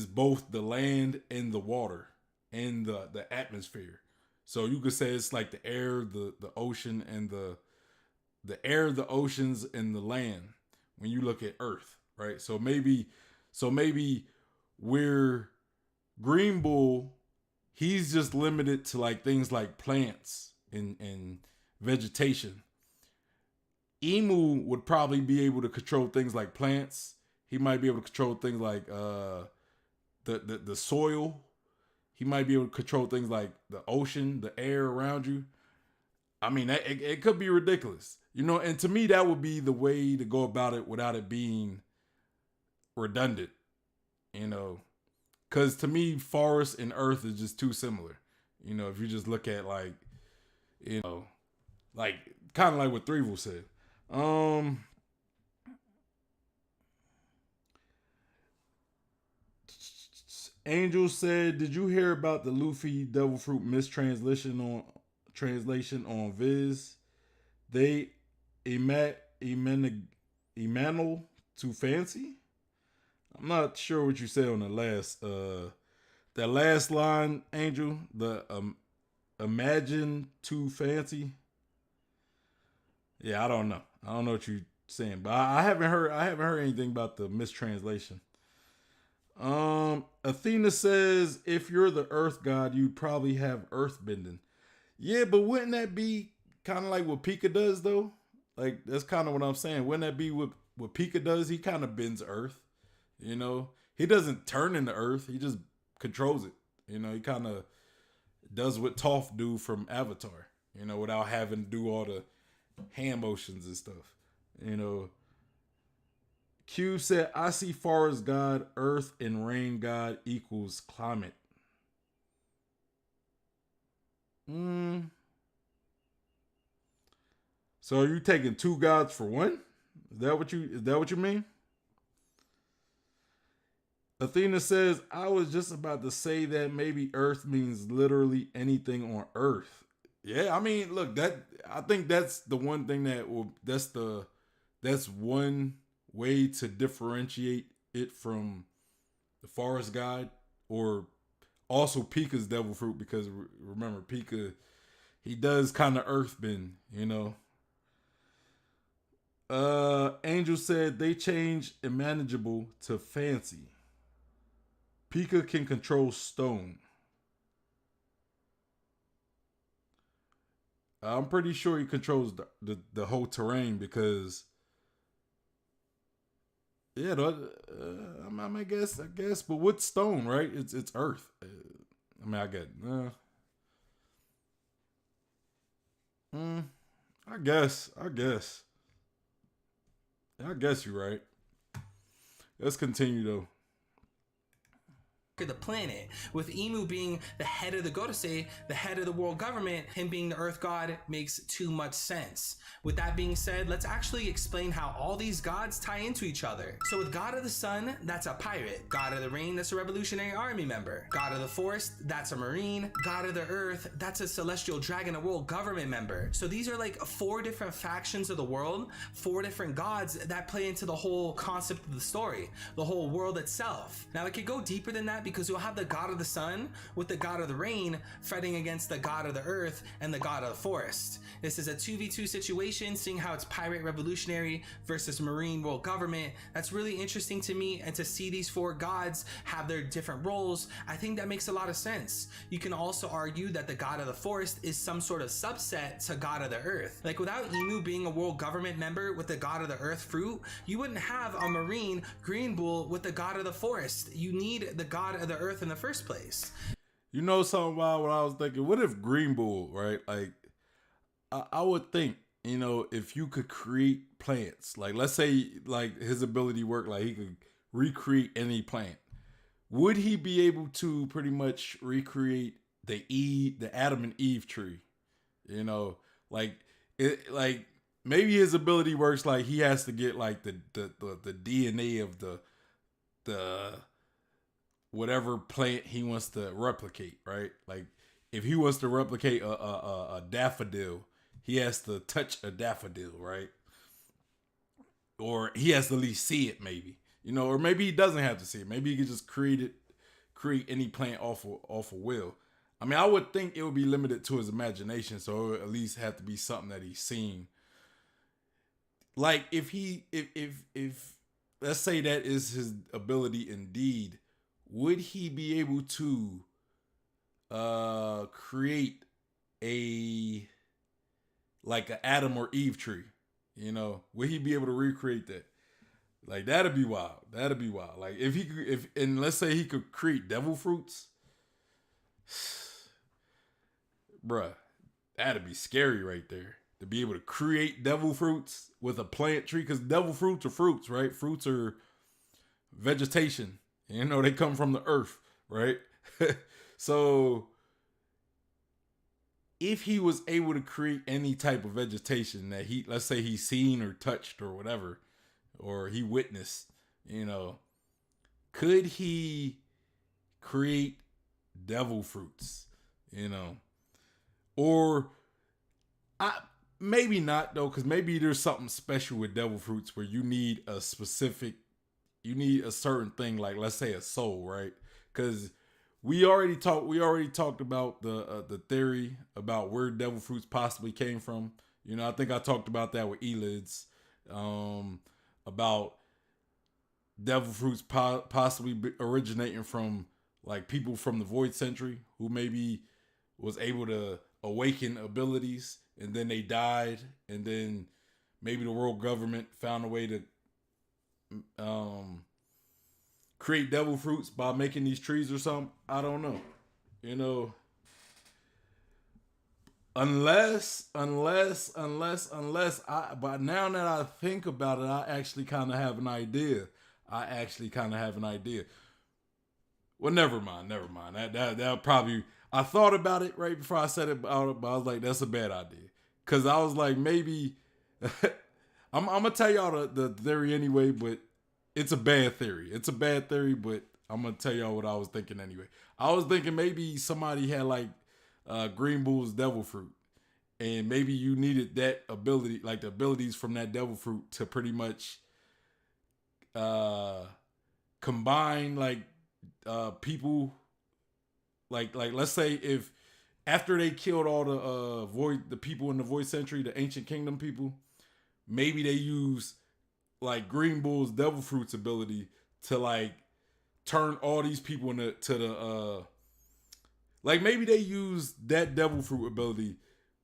both the land and the water and the atmosphere. So you could say it's like the air, the ocean, and the air, the oceans, and the land. When you look at Earth, right? So maybe we're Green Bull. He's just limited to like things like plants and vegetation. Emu would probably be able to control things like plants. He might be able to control things like the soil. He might be able to control things like the ocean, the air around you. I mean, it could be ridiculous, you know. And to me, that would be the way to go about it without it being redundant, you know. Because to me, forest and earth is just too similar. You know, if you just look at like, you know, like kind of like what Threevil said. Angel said, "Did you hear about the Luffy Devil Fruit translation on Viz? They Emanal too fancy. I'm not sure what you said on the last that last line, Angel. The imagine too fancy. Yeah, I don't know. I don't know what you're saying, but I haven't heard. I haven't heard anything about the mistranslation. Athena says, if you're the Earth God, you'd probably have Earth bending. Yeah, but wouldn't that be kind of like what Pika does though? Like that's kind of what I'm saying. Wouldn't that be what Pika does? He kind of bends Earth. You know, he doesn't turn into Earth. He just controls it. You know, he kind of does what Toph do from Avatar. You know, without having to do all the hand motions and stuff. You know. Q said, I see forest god, earth, and rain god equals climate. So are you taking two gods for one? Is that what you mean? Athena says, I was just about to say that maybe earth means literally anything on earth. Yeah, I mean, look, I think that's the one thing that's one way to differentiate it from the forest god or also Pika's devil fruit, because remember Pika, he does kind of earthbend, you know. Angel said they changed unmanageable to fancy. Pika can control stone. I'm pretty sure he controls the whole terrain because yeah, I guess, but with stone, right? It's earth. I mean, I get, I guess, you're right. Let's continue though. The planet, with Emu being the head of the Godose, the head of the world government, him being the earth god makes too much sense. With that being said, let's actually explain how all these gods tie into each other. So with God of the Sun, that's a pirate. God of the Rain, that's a Revolutionary Army member. God of the Forest, that's a Marine. God of the Earth, that's a Celestial Dragon, a world government member. So these are like 4 different factions of the world, 4 different gods that play into the whole concept of the story, the whole world itself. Now it could go deeper than that, because you'll have the god of the sun with the god of the rain fighting against the god of the earth and the god of the forest. This is a 2v2 situation, seeing how it's pirate revolutionary versus marine world government. That's really interesting to me, and to see these 4 gods have their different roles, I think that makes a lot of sense. You can also argue that the god of the forest is some sort of subset to god of the earth. Like without Emu being a world government member with the god of the earth fruit, you wouldn't have a marine Green Bull with the god of the forest. You need the god of the earth in the first place. You know something about what I was thinking? What if Green Bull, right? Like, I would think, you know, if you could create plants, like let's say like his ability worked, like he could recreate any plant. Would he be able to pretty much recreate the Adam and Eve tree? You know, like like maybe his ability works like he has to get like the DNA of the whatever plant he wants to replicate, right? Like if he wants to replicate a daffodil, he has to touch a daffodil, right? or he has to at least see it, maybe, or maybe he doesn't have to see it. Maybe he could just create any plant off of will. I mean, I would think it would be limited to his imagination, so it would at least have to be something that he's seen. Like if let's say that is his ability indeed, would he be able to create a like an Adam or Eve tree? Would he be able to recreate that? Like that'd be wild. That'd be wild. Like if he could, and let's say he could create devil fruits, bruh, that'd be scary right there. To be able to create devil fruits with a plant tree, because devil fruits are fruits, right? Fruits are vegetation. They come from the earth, right? So if he was able to create any type of vegetation that let's say he's seen or touched or whatever, or he witnessed, could he create devil fruits, or maybe not though, because maybe there's something special with devil fruits where you need a certain thing, like let's say a soul, right? Because we already talked about the theory about where devil fruits possibly came from. I think I talked about that with Elids, about devil fruits possibly originating from like people from the Void Century who maybe was able to awaken abilities and then they died, and then maybe the world government found a way to create devil fruits by making these trees or something. I don't know. Unless but now that I think about it, I actually kind of have an idea. Well, never mind. That probably, I thought about it right before I said it, but I was like, that's a bad idea. Cause I was like, maybe I'm gonna tell y'all the theory anyway, but it's a bad theory. But I'm gonna tell y'all what I was thinking anyway. I was thinking maybe somebody had like Green Bull's devil fruit, and maybe you needed that ability, like the abilities from that devil fruit, to pretty much combine like people, like let's say if after they killed all the people in the Void Century, the Ancient Kingdom people, maybe they use like Green Bull's devil fruits ability to like turn all these people like maybe they use that devil fruit ability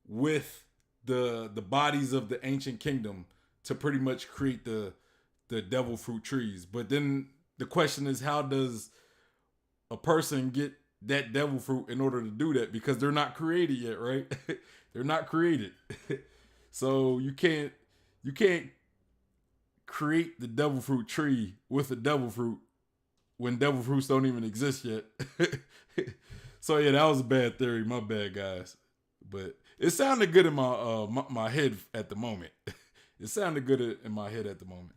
with the bodies of the Ancient Kingdom to pretty much create the devil fruit trees. But then the question is, how does a person get that devil fruit in order to do that? Because they're not created yet, right? They're not created. So you can't create the devil fruit tree with a devil fruit when devil fruits don't even exist yet. So yeah, that was a bad theory. My bad, guys. But it sounded good in my head at the moment. It sounded good in my head at the moment.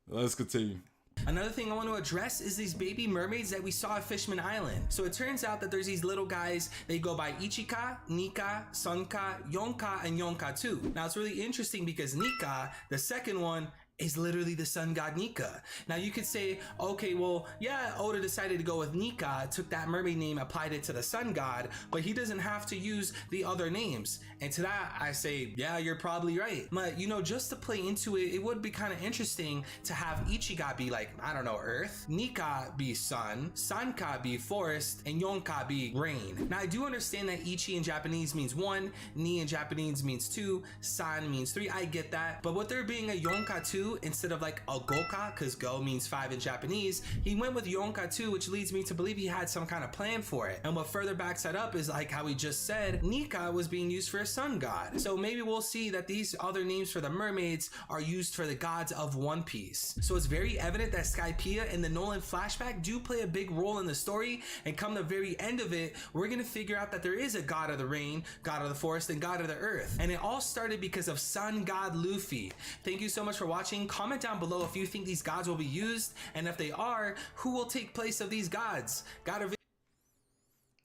Let's continue. Another thing I want to address is these baby mermaids that we saw at Fishman Island. So it turns out that there's these little guys, they go by Ichika, Nika, Sunka, Yonka, and Yonka too. Now it's really interesting because Nika, the second one, is literally the sun god Nika. Now you could say, okay, well, yeah, Oda decided to go with Nika, took that mermaid name, applied it to the sun god, but he doesn't have to use the other names. And to that, I say, yeah, you're probably right. But, just to play into it, it would be kind of interesting to have Ichiga be like, I don't know, earth, Nika be sun, Sanka be forest, and Yonka be rain. Now, I do understand that Ichi in Japanese means one, Ni in Japanese means two, San means three, I get that. But with there being a Yonka too, instead of like a Goka, because Go means 5 in Japanese, he went with Yonka 2, which leads me to believe he had some kind of plan for it. And what further backs that up is like how we just said, Nika was being used for a sun god. So maybe we'll see that these other names for the mermaids are used for the gods of One Piece. So it's very evident that Skypiea and the Nolan flashback do play a big role in the story, and come the very end of it, we're gonna figure out that there is a god of the rain, god of the forest, and god of the earth. And it all started because of sun god Luffy. Thank you so much for watching. Comment down below if you think these gods will be used, and if they are, who will take place of these gods. All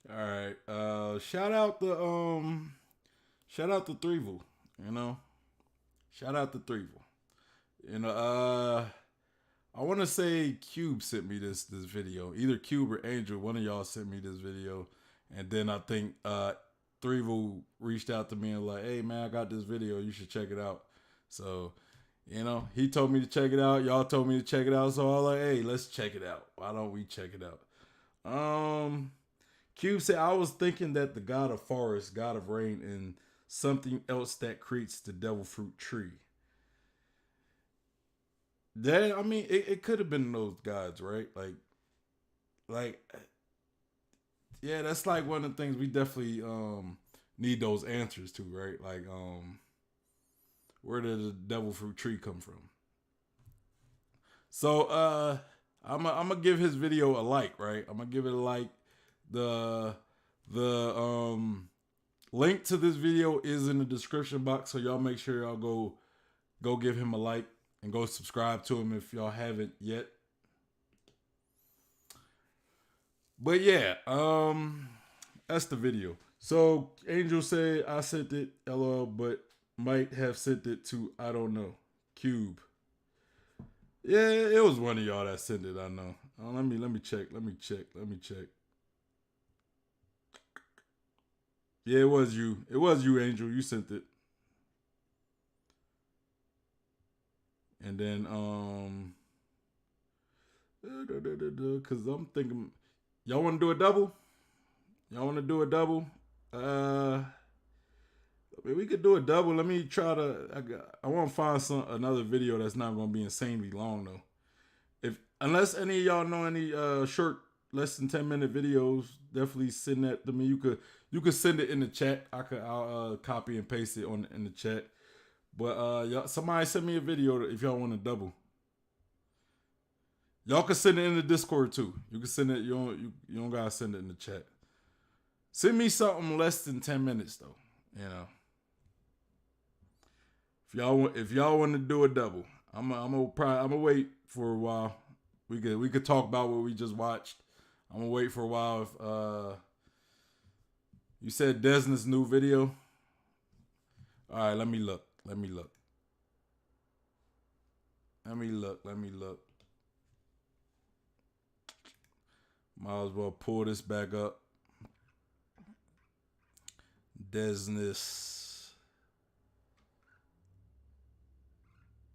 right. Shout out the Threevil. Shout out to Threevil. You know, I want to say Cube sent me this video. Either Cube or Angel, one of y'all sent me this video, and then I think Threevil reached out to me and like, hey man, I got this video. You should check it out. So, you know, he told me to check it out. Y'all told me to check it out. So I was like, hey, let's check it out. Why don't we check it out? Cube said, I was thinking that the god of forest, god of rain, and something else that creates the devil fruit tree. That, I mean, it could have been those gods, right? Like, yeah, that's like one of the things we definitely need those answers to, right? Like, where did the devil fruit tree come from? So, I'm gonna give his video a like, right? I'm gonna give it a like. The link to this video is in the description box, so y'all make sure y'all go give him a like and go subscribe to him if y'all haven't yet. But yeah, that's the video. So Angel said I sent it, LOL, but might have sent it to I don't know, Cube. Yeah, it was one of y'all that sent it. I know. Let me check. Yeah, it was you. It was you, Angel. You sent it. And then cause I'm thinking, y'all want to do a double? Y'all want to do a double? I mean, we could do a double. Let me try to. I want to find another video that's not going to be insanely long though. Unless any of y'all know any short, less than 10-minute videos, definitely send that to me. You could send it in the chat. I'll copy and paste it in the chat. But y'all, somebody send me a video if y'all want to double. Y'all can send it in the Discord too. You can send it. You don't gotta send it in the chat. Send me something less than 10 minutes though. You know. If y'all want to do a double, I'm gonna wait for a while. We could talk about what we just watched. I'm gonna wait for a while. If you said Desnes' new video. All right, let me look. Might as well pull this back up. Desnes.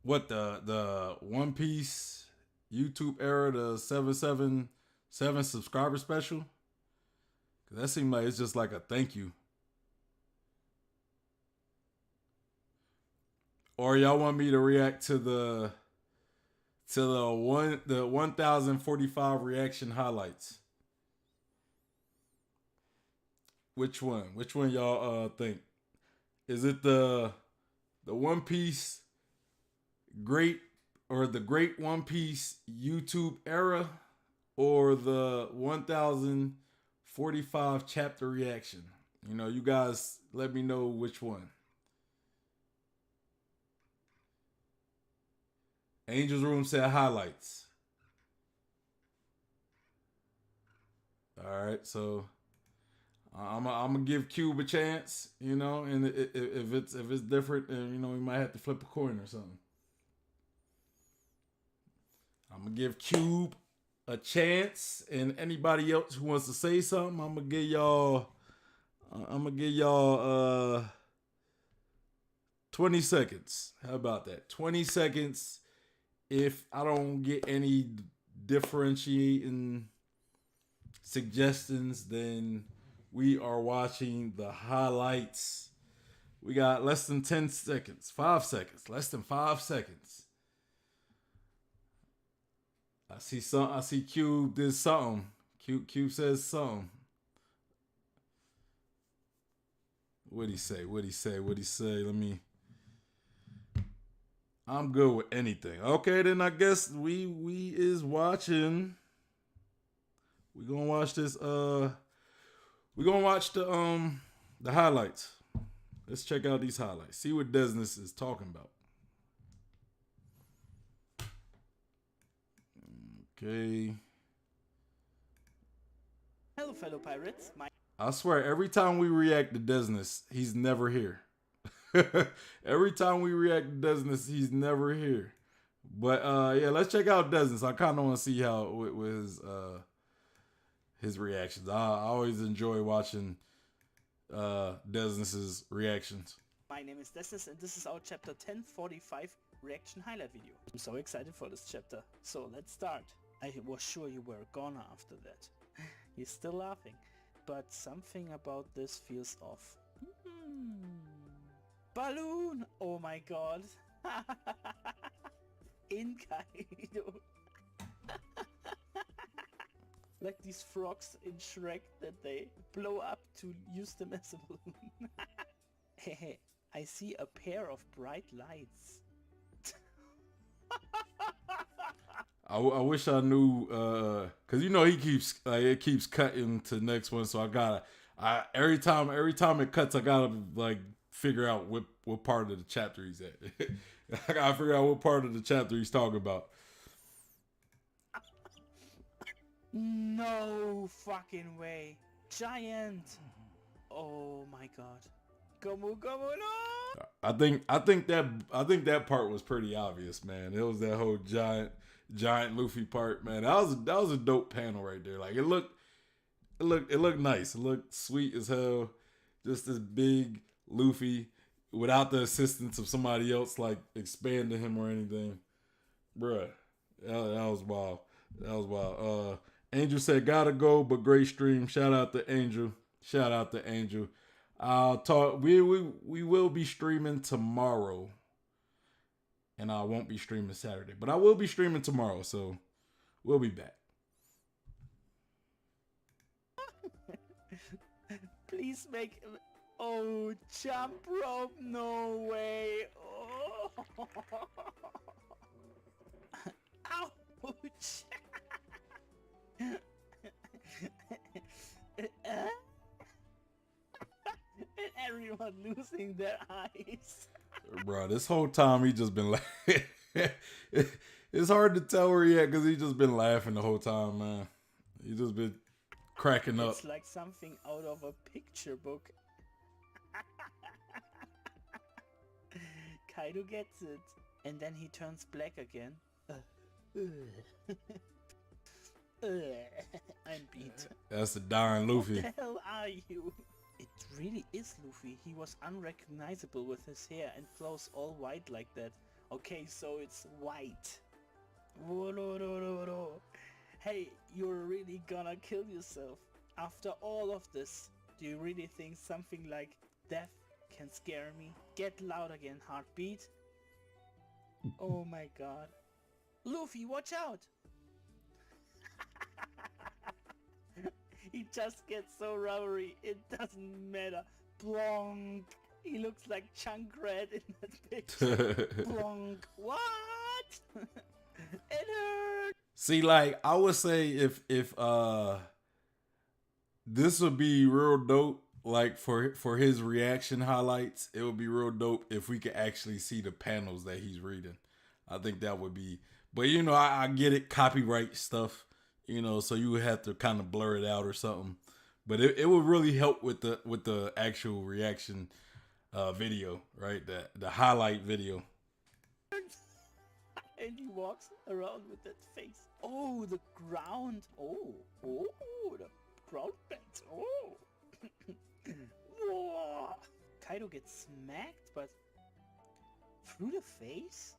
What the One Piece YouTube era, the 777 subscriber special? Cause that seemed like it's just like a thank you. Or y'all want me to react to the 1045 reaction highlights? Which one? Which one y'all think? Is it the One Piece great or the Great One Piece YouTube era, or the 1045 chapter reaction? You know, you guys let me know which one. Angel's Room said highlights. All right, so I'm gonna give Cube a chance, you know, and if it's different, then, you know, we might have to flip a coin or something. I'm gonna give Cube a chance, and anybody else who wants to say something, I'm gonna give y'all 20 seconds. How about that? 20 seconds. If I don't get any differentiating suggestions, then we are watching the highlights. We got less than 10 seconds. 5 seconds. Less than 5 seconds. I see Cube did something. Cube says something. What'd he say? Let me. I'm good with anything. Okay, then I guess we is watching. We gonna watch this. We gonna watch the highlights. Let's check out these highlights. See what Desnes is talking about. Okay. Hello, fellow pirates. I swear, every time we react to Desnes, he's never here. Every time we react to Desnes, he's never here. But yeah, let's check out Desnes. I kind of want to see how with his reactions. I always enjoy watching Desnes's reactions. My name is Desnes and this is our chapter 1045 reaction highlight video. I'm so excited for this chapter. So let's start. I was sure you were gone after that. You're still laughing. But something about this feels off. Balloon! Oh my god. In Kaido. Like these frogs in Shrek that they blow up to use them as a balloon. Hehe, I see a pair of bright lights. I wish I knew, cause you know he keeps it keeps cutting to the next one, so every time it cuts, I gotta like figure out what part of the chapter he's at. I gotta figure out what part of the chapter he's talking about. No fucking way. Giant. Oh my god. Gomu Gomu no! I think that part was pretty obvious, man. It was that whole giant Luffy part, man. That was a dope panel right there. Like it looked nice. It looked sweet as hell. Just this big Luffy without the assistance of somebody else like expanding him or anything. Bruh. That was wild. That was wild. Angel said gotta go, but great stream. Shout out to Angel. Shout out to Angel. I'll talk. We will be streaming tomorrow, and I won't be streaming Saturday, but I will be streaming tomorrow, so we'll be back. Please make. Oh, jump rope! No way! Oh. Ouch! And everyone losing their eyes. Bro, this whole time he just been laughing. It's hard to tell where he at because he just been laughing the whole time, man. He just been cracking up. It's like something out of a picture book. Kaido gets it, and then he turns black again. I'm beat. That's the dying Luffy. What the hell are you? It really is Luffy. He was unrecognizable with his hair and clothes all white like that. Okay, so it's white. Hey, you're really gonna kill yourself. After all of this, do you really think something like death can scare me? Get loud again, heartbeat. Oh my god. Luffy, watch out! He just gets so rubbery, it doesn't matter. Blonk. He looks like Chunkrat in that picture. Blonk. What? It hurt. See, like I would say if this would be real dope, like for his reaction highlights, it would be real dope if we could actually see the panels that he's reading. I think that would be, but you know, I get it, copyright stuff, you know, so you would have to kind of blur it out or something. But it would really help with the actual reaction video, right? The highlight video. And he walks around with that face. Oh, the ground. Oh, the ground bends. Oh. Whoa. Kaido gets smacked, but through the face?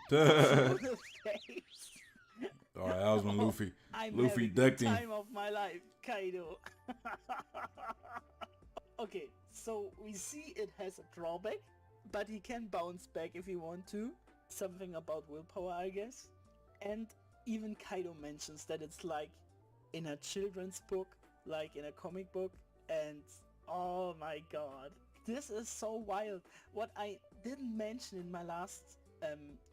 Through the face. All right, that was when Luffy I'm Luffy having the decked him. time of my life, Kaido. Okay, so we see it has a drawback, but he can bounce back if he want to. Something about willpower, I guess. And even Kaido mentions that it's like in a children's book, like in a comic book, and oh my god. This is so wild. What I didn't mention in my last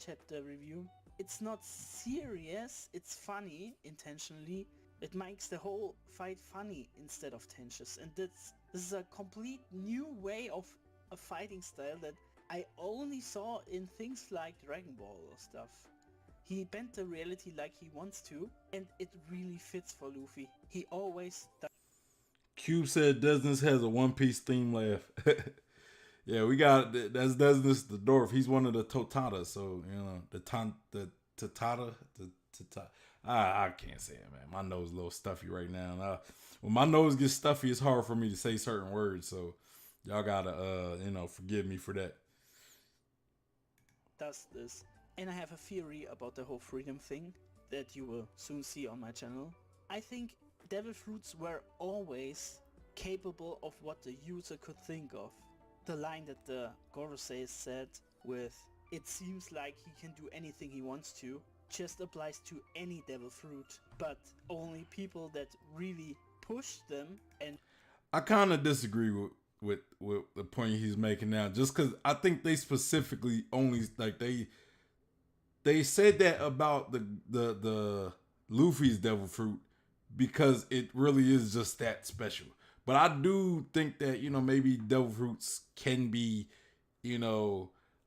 chapter review, it's not serious, it's funny intentionally. It makes the whole fight funny instead of tensions, and this is a complete new way of a fighting style that I only saw in things like Dragon Ball or stuff. He bent the reality like he wants to, and it really fits for Luffy. He always does. Cube said Desnes has a One Piece theme laugh. Yeah, we got that's Desnes the dwarf. He's one of the Totatas, so you know the Totata, the Totata. I can't say it, man. My nose is a little stuffy right now. And when my nose gets stuffy, it's hard for me to say certain words. So y'all gotta forgive me for that. Does this. And I have a theory about the whole freedom thing that you will soon see on my channel. I think devil fruits were always capable of what the user could think of. The line that the Gorosei said with "it seems like he can do anything he wants to" just applies to any devil fruit, but only people that really push them. And I kind of disagree with the point he's making now, just because I think they specifically only like they said that about the Luffy's devil fruit because it really is just that special. But I do think that maybe devil fruits can be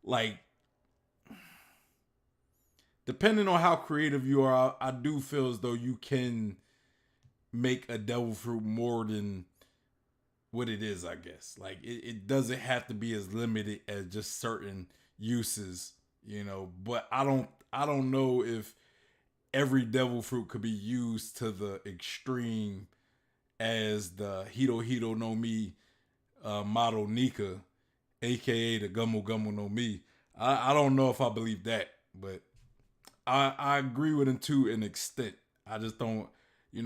like depending on how creative you are. I do feel as though you can make a devil fruit more than what it is, I guess. Like it doesn't have to be as limited as just certain uses, but I don't know if every devil fruit could be used to the extreme as the Hito Hito no Mi model Nika, aka the Gummo Gummo no Mi. I don't know if I believe that, but I agree with him to an extent. I just don't,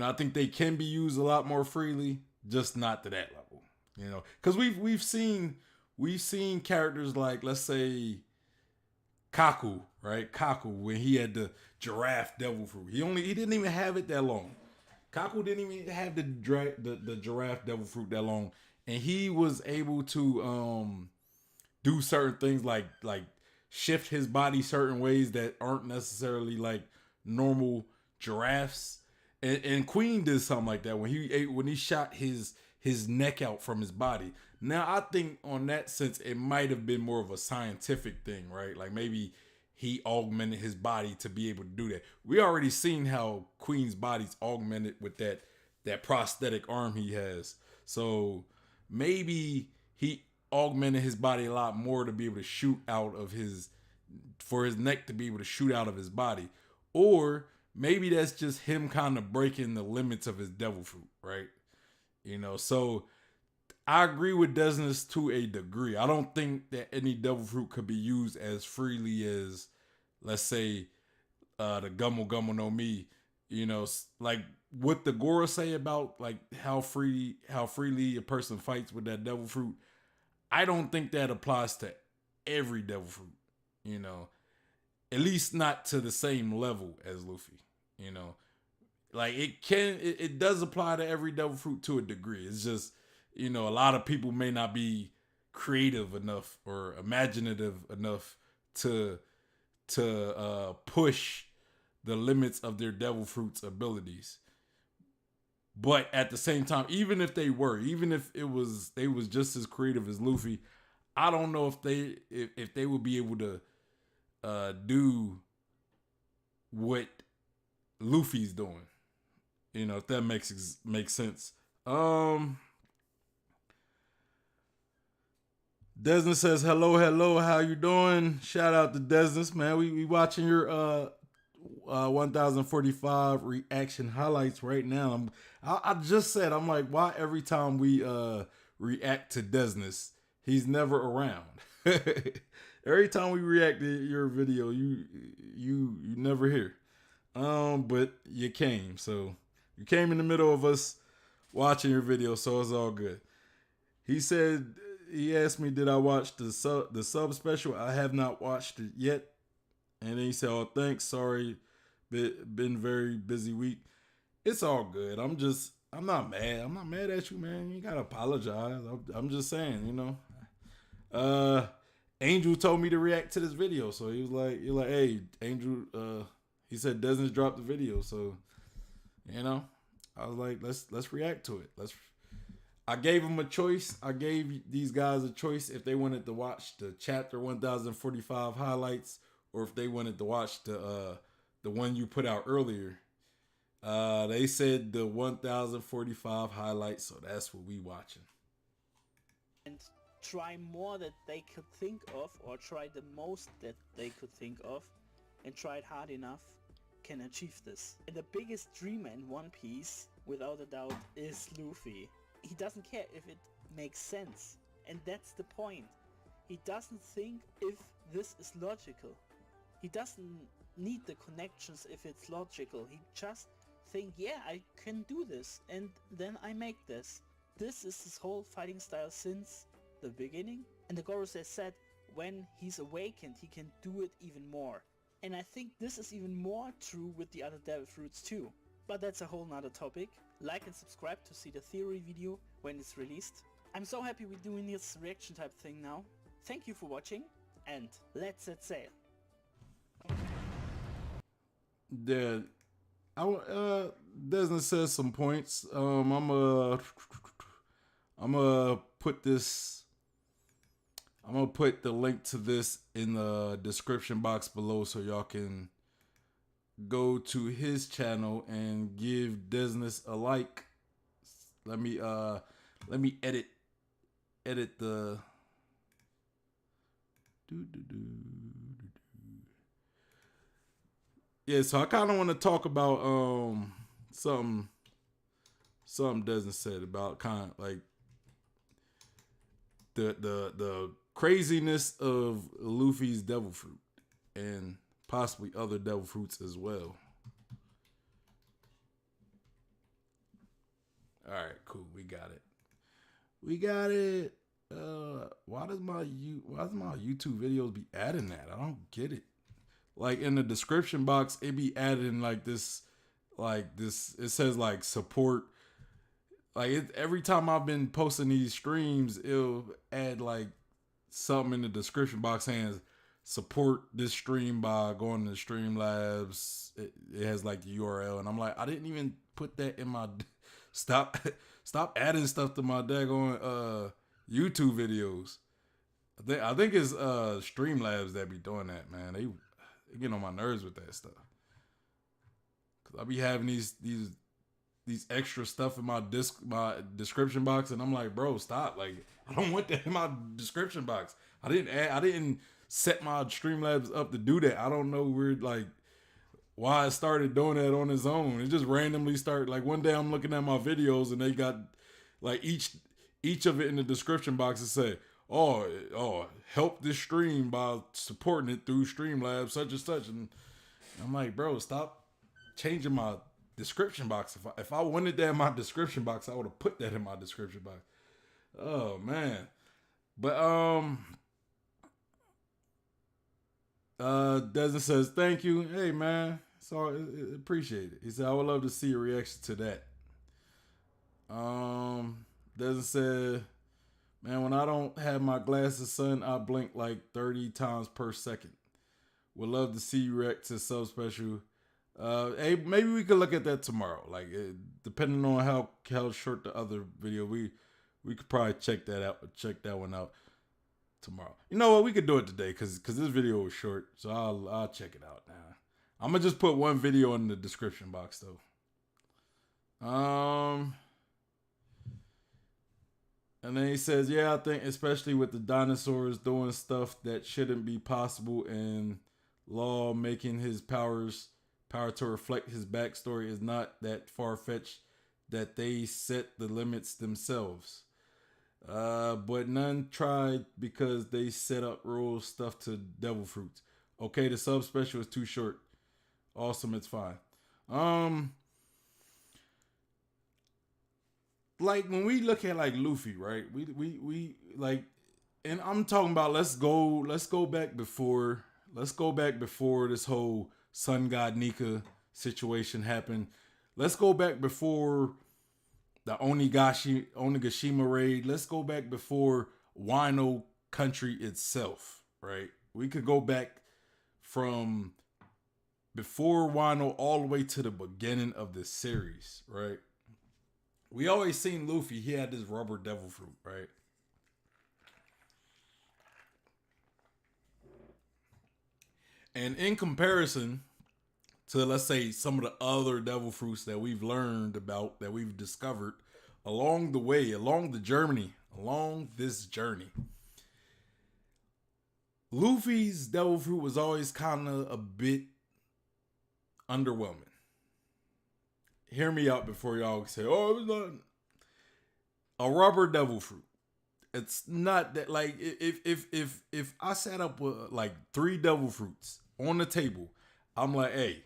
I think they can be used a lot more freely, just not to that level, because we've seen characters like, let's say, Kaku, right? Kaku, when he had the giraffe devil fruit, he didn't even have it that long. Kaku didn't even have the giraffe devil fruit that long, and he was able to do certain things like shift his body certain ways that aren't necessarily like normal giraffes. And Queen did something like that when he shot his neck out from his body. Now I think on that sense it might have been more of a scientific thing, right? Like maybe he augmented his body to be able to do that. We already seen how Queen's body's augmented with that prosthetic arm he has. So maybe he augmented his body a lot more to be able to shoot out of for his neck to be able to shoot out of his body. Or maybe that's just him kind of breaking the limits of his devil fruit, right? So I agree with Desnes to a degree. I don't think that any devil fruit could be used as freely as, let's say, the Gummo Gummo no Mi. Like what the Goro say about like how freely a person fights with that devil fruit. I don't think that applies to every devil fruit. At least not to the same level as Luffy. Like it does apply to every devil fruit to a degree. It's just a lot of people may not be creative enough or imaginative enough to push the limits of their devil fruit's abilities. But at the same time, even if they was just as creative as Luffy, I don't know if they would be able to do what Luffy's doing. If that makes sense. Desnes says, hello, how you doing? Shout out to Desnes, man. We watching your 1045 reaction highlights right now. I just said, I'm like, why every time we react to Desnes, he's never around. Every time we react to your video, you never here. But you came, so you came in the middle of us watching your video, so it's all good. He asked me, did I watch the sub special? I have not watched it yet. And then he said, oh, thanks. Sorry. Been very busy week. It's all good. I'm not mad. I'm not mad at you, man. You gotta apologize. I'm just saying, Angel told me to react to this video. So he was like, you're like, hey, Angel, he said Desnes dropped the video. So, I was like, let's react to it. I gave them a choice. I gave these guys a choice if they wanted to watch the chapter 1045 highlights or if they wanted to watch the one you put out earlier. They said the 1045 highlights, so that's what we watching. And try more that they could think of, or try the most that they could think of, and try it hard enough, can achieve this. And the biggest dreamer in One Piece, without a doubt, is Luffy. He doesn't care if it makes sense, and that's the point. He doesn't think if this is logical. He doesn't need the connections if it's logical. He just think, yeah, I can do this, and then I make this. This is his whole fighting style since the beginning. And the Gorosei said, when he's awakened, he can do it even more. And I think this is even more true with the other devil fruits too. But that's a whole nother topic. Like and subscribe to see the theory video when it's released. I'm so happy we're doing this reaction type thing now. Thank you for watching, and let's set sail. Yeah, Desnes says some points. I'm gonna put this. I'm gonna put the link to this in the description box below, so y'all can go to his channel and give Desnes a like. Let me edit the. Yeah, so I kind of want to talk about something Desnes said about kind of like the craziness of Luffy's devil fruit and possibly other devil fruits as well. All right, cool. We got it. Why does my YouTube videos be adding that? I don't get it. Like in the description box, it be adding like this. It says like support. Like every time I've been posting these streams, it'll add like something in the description box saying support this stream by going to Streamlabs. It has like the URL, and I'm like, I didn't even put that in my. Stop adding stuff to my daggone YouTube videos. I think it's Streamlabs that be doing that, man. They get on my nerves with that stuff. Cause I be having these extra stuff in my description box, and I'm like, bro, stop. Like, I don't want that in my description box. I didn't set my Streamlabs up to do that. I don't know why it started doing that on its own. It just randomly started. Like one day I'm looking at my videos and they got like each of it in the description box to say, oh, help this stream by supporting it through Streamlabs, such and such. And I'm like, bro, stop changing my description box. If I wanted that in my description box, I would have put that in my description box. Oh man. But Desnes says, thank you. Hey man, so appreciate it. He said, I would love to see a reaction to that. Desnes said, man, when I don't have my glasses, son, I blink like 30 times per second. Would love to see you react to subspecial. Hey, maybe we could look at that tomorrow. Like, depending on how short the other video, we could probably check that one out tomorrow. You know what? We could do it today because this video was short, so I'll check it out now. I'm gonna just put one video in the description box though. And then he says, yeah, I think especially with the dinosaurs doing stuff that shouldn't be possible and Law making his power to reflect his backstory is not that far-fetched that they set the limits themselves. But none tried because they set up rules stuff to devil fruits. Okay, the subspecial is too short. Awesome, it's fine. Like when we look at like Luffy, right? We like, and I'm talking about let's go back before this whole Sun God Nika situation happened. Let's go back before the Onigashima raid. Let's go back before Wano country itself, right? We could go back from before Wano all the way to the beginning of this series, right? We always seen Luffy, he had this rubber devil fruit, right? And in comparison to, let's say, some of the other devil fruits that we've learned about, that we've discovered along the way, along this journey, Luffy's devil fruit was always kind of a bit underwhelming. Hear me out before y'all say, "Oh, it was not a rubber devil fruit." It's not that, like, if I sat up with like 3 devil fruits on the table, I'm like, hey,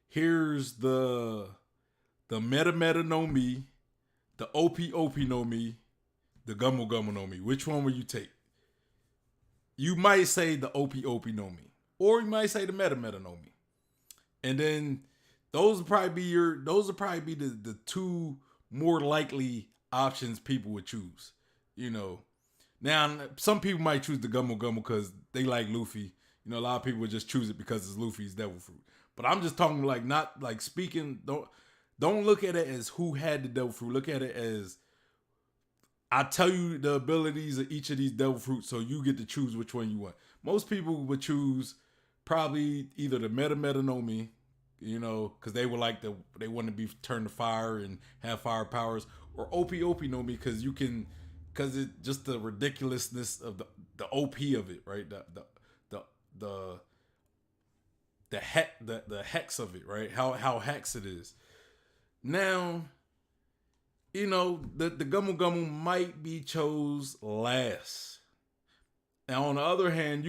here's the meta meta no me, the op no me, the gummo gummo no me. Which one will you take? You might say the op no me, or you might say the meta meta no me, and then those will probably be the two more likely options people would choose. You know, now some people might choose the gummo gummo because they like Luffy. You know, a lot of people would just choose it because it's Luffy's devil fruit. But I'm just talking like, not like speaking. Don't look at it as who had the devil fruit. Look at it as, I tell you the abilities of each of these devil fruits, so you get to choose which one you want. Most people would choose probably either the meta meta no me, you know, because they would like they want to be turned to fire and have fire powers, or op no me because it just the ridiculousness of the op of it, right? The the hex of it, right? How hex it is. Now, you know, the Gummo Gummo might be chose last. Now, on the other hand,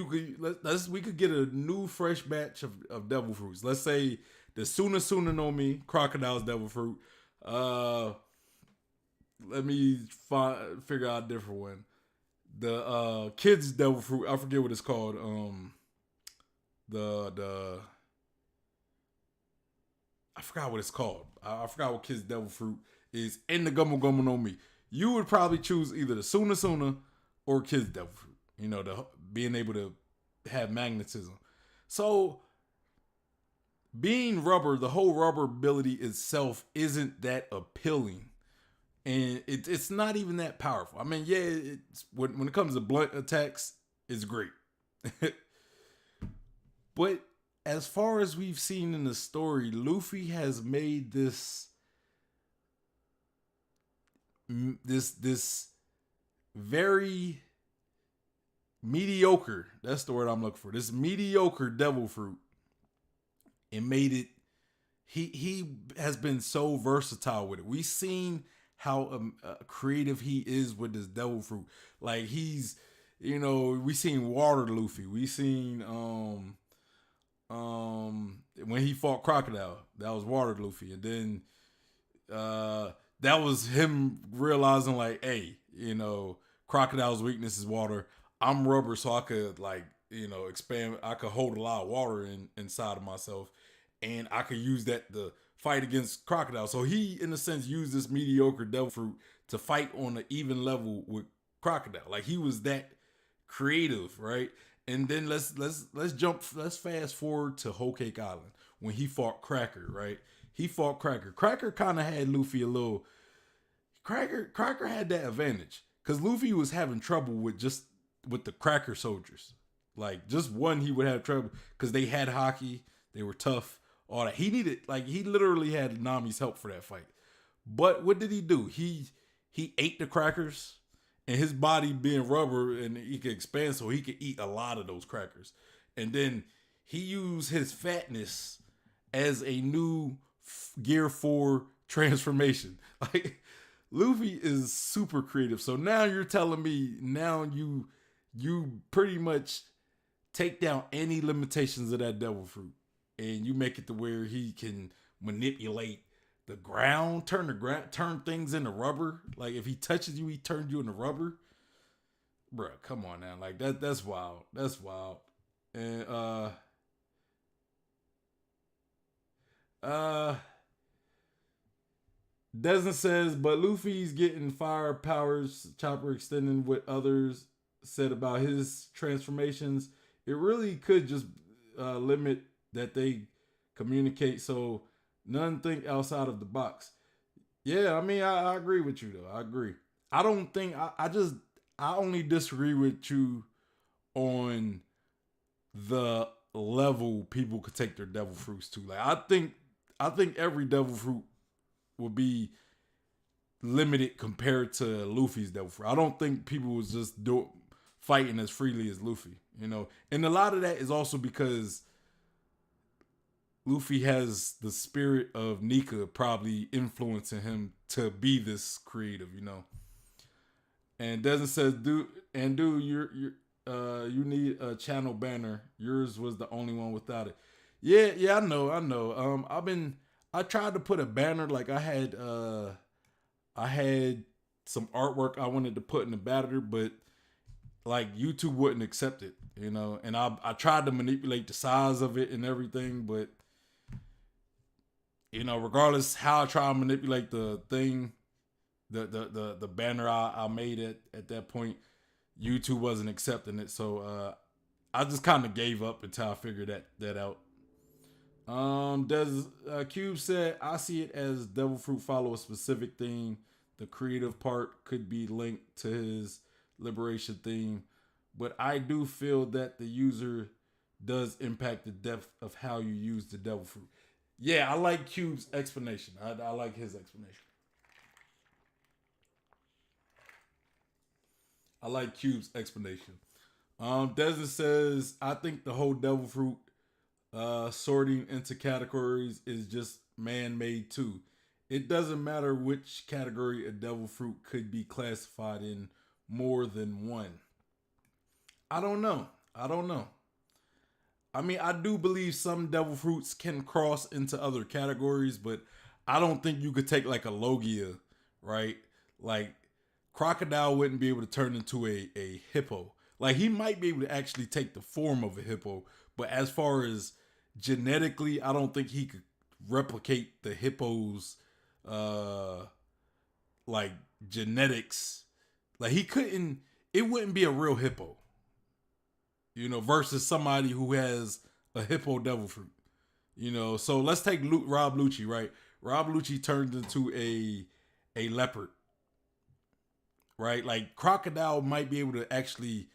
we could get a new fresh batch of devil fruits. Let's say the Suna no Mi, Crocodile's devil fruit. Let me figure out a different one. The kid's devil fruit. I forget what it's called. I forgot what it's called. I forgot what kid's devil fruit is in the Gummo Gummo no Mi. You would probably choose either the Suna or kid's devil fruit. You know, the being able to have magnetism. So being rubber, the whole rubber ability itself isn't that appealing. And it's not even that powerful. I mean, yeah, it's, when it comes to blunt attacks, it's great. But as far as we've seen in the story, Luffy has made this very mediocre, that's the word I'm looking for, this mediocre devil fruit, and made it, he has been so versatile with it. We've seen how creative he is with this devil fruit. Like, he's, you know, we seen water Luffy. We seen when he fought Crocodile, that was water Luffy. And then that was him realizing, like, hey, you know, Crocodile's weakness is water. I'm rubber, so I could, like, you know, expand. I could hold a lot of water inside of myself, and I could use that to fight against Crocodile. So he, in a sense, used this mediocre devil fruit to fight on an even level with Crocodile. Like, he was that creative, right? And then let's fast forward to Whole Cake Island when he fought Cracker, right? He fought Cracker. Cracker kind of had Luffy a little. Cracker had that advantage because Luffy was having trouble with the Cracker soldiers. Like, just one, he would have trouble because they had hockey, they were tough, all that. He literally had Nami's help for that fight. But what did he do? He ate the crackers, and his body being rubber and he could expand, so he could eat a lot of those crackers. And then he used his fatness as a new Gear 4 transformation. Like, Luffy is super creative. So now you're telling me now you pretty much take down any limitations of that devil fruit, and you make it to where he can manipulate the ground, turn things into rubber. Like, if he touches you, he turns you into rubber. Bruh, come on now. Like, that's wild. That's wild. And Desnes says, but Luffy's getting fire powers, Chopper extending what others said about his transformations. It really could just limit that they communicate, so none think outside of the box. Yeah, I mean, I agree with you, though. I agree. I don't think, I only disagree with you on the level people could take their devil fruits to. Like, I think every devil fruit would be limited compared to Luffy's devil fruit. I don't think people was just fighting as freely as Luffy, you know. And a lot of that is also because Luffy has the spirit of Nika probably influencing him to be this creative, you know. And Desnes says, dude, you need a channel banner. Yours was the only one without it. Yeah, I know. I tried to put a banner, like I had some artwork I wanted to put in the banner, but like YouTube wouldn't accept it, you know. And I tried to manipulate the size of it and everything, but you know, regardless how I try to manipulate the thing, the banner I made at that point, YouTube wasn't accepting it. So I just kind of gave up until I figured that out. Does Cube said, I see it as Devil Fruit follow a specific theme. The creative part could be linked to his liberation theme, but I do feel that the user does impact the depth of how you use the Devil Fruit. Yeah, I like Cube's explanation. I like his explanation. I like Cube's explanation. Desmond says, I think the whole Devil Fruit sorting into categories is just man-made too. It doesn't matter which category a Devil Fruit could be classified in, more than one. I don't know. I mean, I do believe some Devil Fruits can cross into other categories, but I don't think you could take like a Logia, right? Like, Crocodile wouldn't be able to turn into a hippo. Like, he might be able to actually take the form of a hippo, but as far as genetically, I don't think he could replicate the hippo's like genetics. Like, he couldn't, it wouldn't be a real hippo, you know, versus somebody who has a hippo Devil Fruit, you know. So let's take Rob Lucci, right? Rob Lucci turned into a leopard, right? Like, Crocodile might be able to actually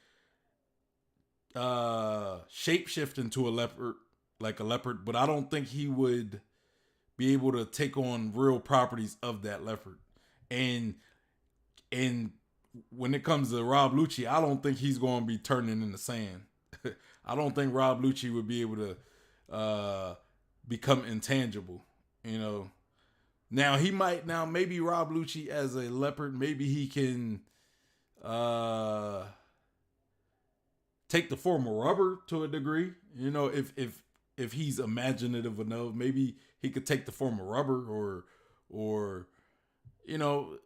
shapeshift into a leopard, like a leopard, but I don't think he would be able to take on real properties of that leopard. And when it comes to Rob Lucci, I don't think he's going to be turning in the sand. I don't think Rob Lucci would be able to become intangible, you know. Now maybe Rob Lucci as a leopard, maybe he can take the form of rubber to a degree, you know. If he's imaginative enough, maybe he could take the form of rubber, or you know.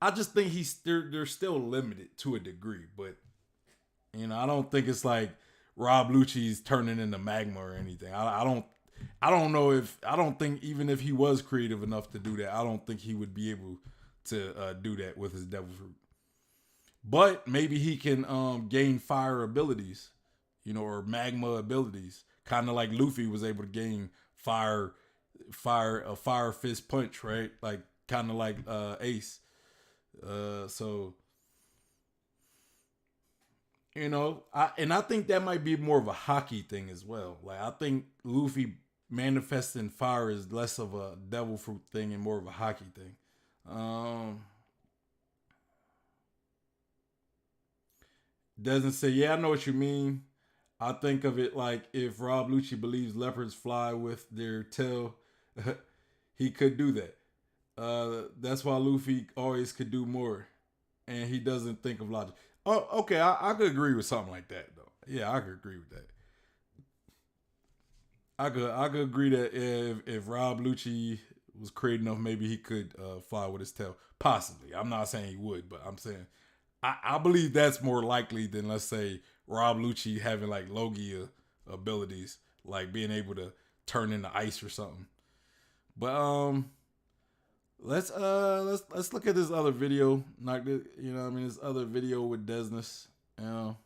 I just think they're still limited to a degree, but you know, I don't think it's like Rob Lucci's turning into magma or anything. I don't think even if he was creative enough to do that, I don't think he would be able to do that with his Devil Fruit. But maybe he can gain fire abilities, you know, or magma abilities, kind of like Luffy was able to gain a fire fist punch, right? Like, kind of like Ace. So, you know, I think that might be more of a hockey thing as well. Like, I think Luffy manifesting fire is less of a Devil Fruit thing and more of a hockey thing. Doesn't say, yeah, I know what you mean. I think of it like if Rob Lucci believes leopards fly with their tail, he could do that. That's why Luffy always could do more, and he doesn't think of logic. Oh, okay, I could agree with something like that though. Yeah, I could agree with that. I could agree that if Rob Lucci was creative enough, maybe he could fly with his tail. Possibly. I'm not saying he would, but I'm saying I believe that's more likely than, let's say, Rob Lucci having like Logia abilities, like being able to turn into ice or something. But let's look at this other video. Not this, you know what I mean, this other video with Desnes. You know,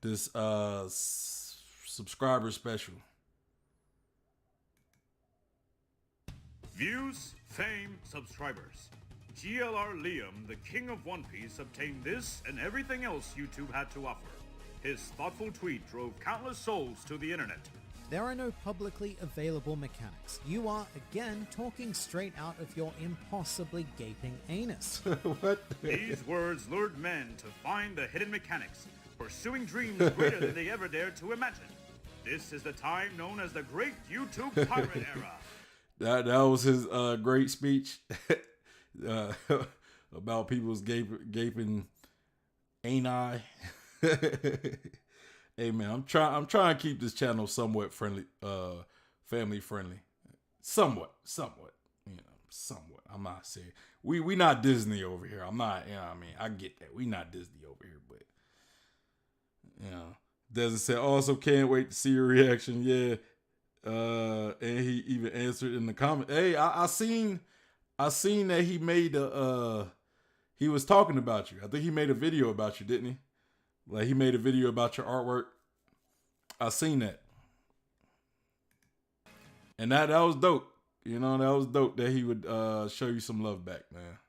this subscriber special. Views, fame, subscribers. GLR Liam, the king of One Piece, obtained this and everything else YouTube had to offer. His thoughtful tweet drove countless souls to the internet. There are no publicly available mechanics. You are, again, talking straight out of your impossibly gaping anus. What? These words lured men to find the hidden mechanics, pursuing dreams greater than they ever dared to imagine. This is the time known as the Great YouTube Pirate Era. That was his great speech about people's gaping ani. Hey man, I'm trying to keep this channel somewhat friendly, family friendly, somewhat. You know, somewhat. I'm not saying we not Disney over here. I'm not. You know what I mean, I get that we not Disney over here, but you know, Desnes said also can't wait to see your reaction. Yeah. And he even answered in the comment. Hey, I seen that he made he was talking about you. I think he made a video about you, didn't he? Like he made a video about your artwork. I seen that. And that was dope. You know, that was dope that he would show you some love back, man.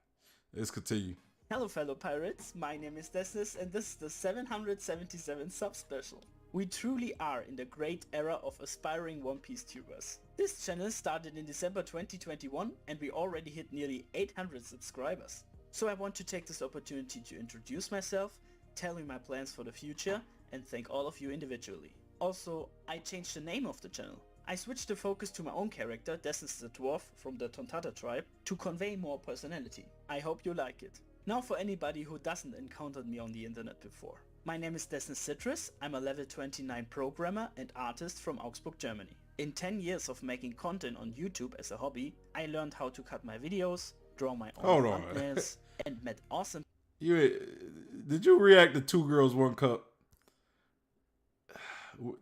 Let's continue. Hello fellow pirates, my name is Desnes and this is the 777 sub special. We truly are in the great era of aspiring One Piece tubers. This channel started in December 2021 and we already hit nearly 800 subscribers. So I want to take this opportunity to introduce myself, tell you my plans for the future and thank all of you individually. Also, I changed the name of the channel. I switched the focus to my own character, Desnes the Dwarf from the Tontata tribe, to convey more personality. I hope you like it. Now for anybody who doesn't encountered me on the internet before. My name is Desnes Citrus, I'm a level 29 programmer and artist from Augsburg, Germany. In 10 years of making content on YouTube as a hobby, I learned how to cut my videos, draw my own thumbnails, and met awesome... Did you react to Two Girls, One Cup?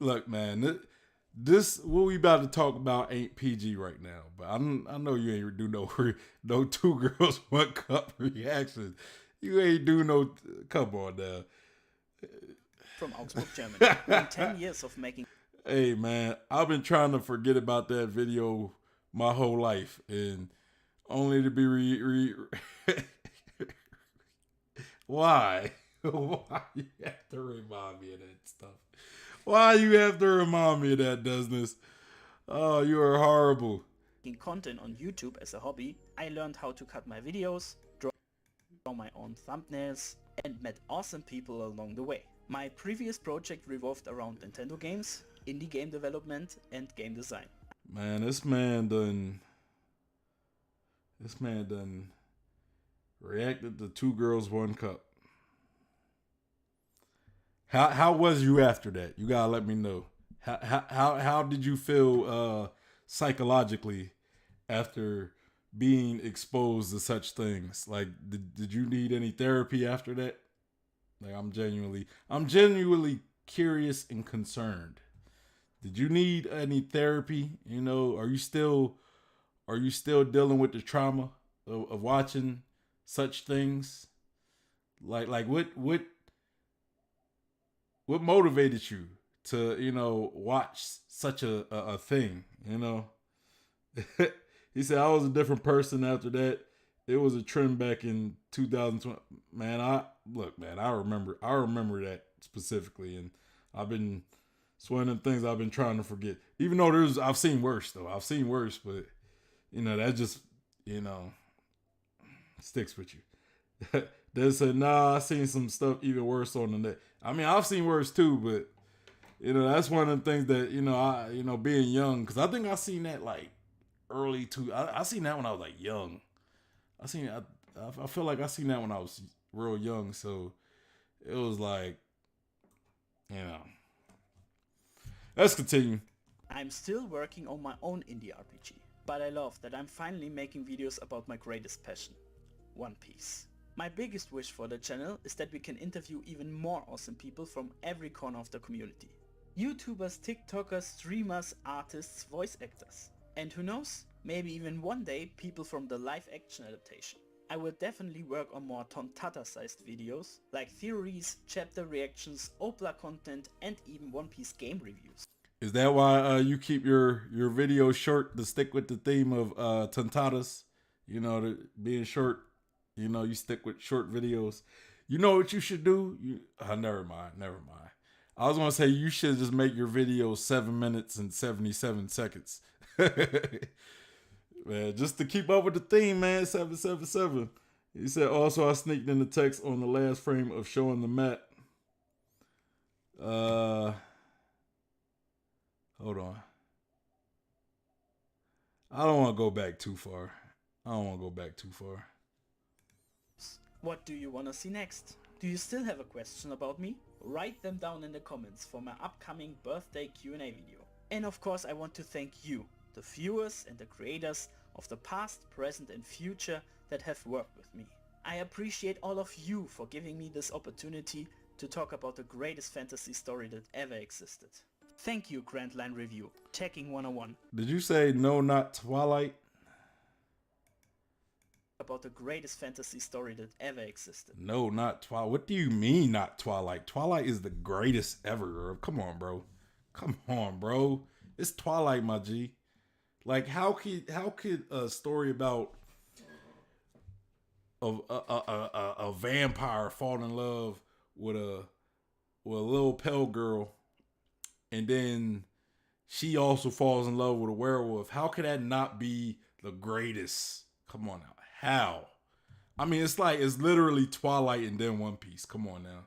Look, man, this what we about to talk about ain't PG right now, but I know you ain't do no Two Girls, One Cup reaction. You ain't do no, come on now. From Augsburg, Germany. In 10 years of making... Hey man, I've been trying to forget about that video my whole life, and only to be Why? Why you have to remind me of that stuff? Why you have to remind me of that, Desnes? Oh, you are horrible. Making content on YouTube as a hobby, I learned how to cut my videos, draw my own thumbnails, and met awesome people along the way. My previous project revolved around Nintendo games, indie game development, and game design. Man, this man done reacted to Two Girls, One Cup. How was you after that? You gotta let me know. How did you feel psychologically after being exposed to such things? Like, did you need any therapy after that? Like, I'm genuinely curious and concerned. Did you need any therapy? You know, are you still dealing with the trauma of watching such things? Like what motivated you to, you know, watch such a thing, you know? He said, I was a different person after that. It was a trend back in 2020. Man, I remember that specifically. And I've been, it's one of them things I've been trying to forget. Even though I've seen worse though. I've seen worse, but you know, that just, you know, sticks with you. They said, nah, I seen some stuff even worse on the net. I mean, I've seen worse too, but you know, that's one of the things that, you know, being young, because I think I seen that like I seen that when I was like young. I feel like I seen that when I was real young, so it was like, you know. Let's continue. I'm still working on my own indie RPG, but I love that I'm finally making videos about my greatest passion, One Piece. My biggest wish for the channel is that we can interview even more awesome people from every corner of the community. YouTubers, TikTokers, streamers, artists, voice actors. And who knows, maybe even one day people from the live action adaptation. I will definitely work on more Tontata sized videos, like theories, chapter reactions, Opla content, and even One Piece game reviews. Is that why you keep your videos short to stick with the theme of Tontatas? You know, being short. You know, you stick with short videos. You know what you should do? Never mind. I was gonna say you should just make your video 7 minutes and 77 seconds. Man, just to keep up with the theme, man. 777. He said also I sneaked in the text on the last frame of showing the mat. Hold on. I don't want to go back too far. What do you want to see next? Do you still have a question about me? Write them down in the comments for my upcoming birthday Q&A video. And of course I want to thank you, the viewers and the creators of the past, present and future that have worked with me. I appreciate all of you for giving me this opportunity to talk about the greatest fantasy story that ever existed. Thank you, Grand Line Review, Checking 101. Did you say no, not Twilight? About the greatest fantasy story that ever existed. No, not Twilight. What do you mean not Twilight? Twilight is the greatest ever. Come on, bro. It's Twilight, my G. Like, how could a story about a vampire fall in love with a little pale girl, and then she also falls in love with a werewolf? How could that not be the greatest? Come on now. How? I mean, it's literally Twilight and then One Piece. Come on now.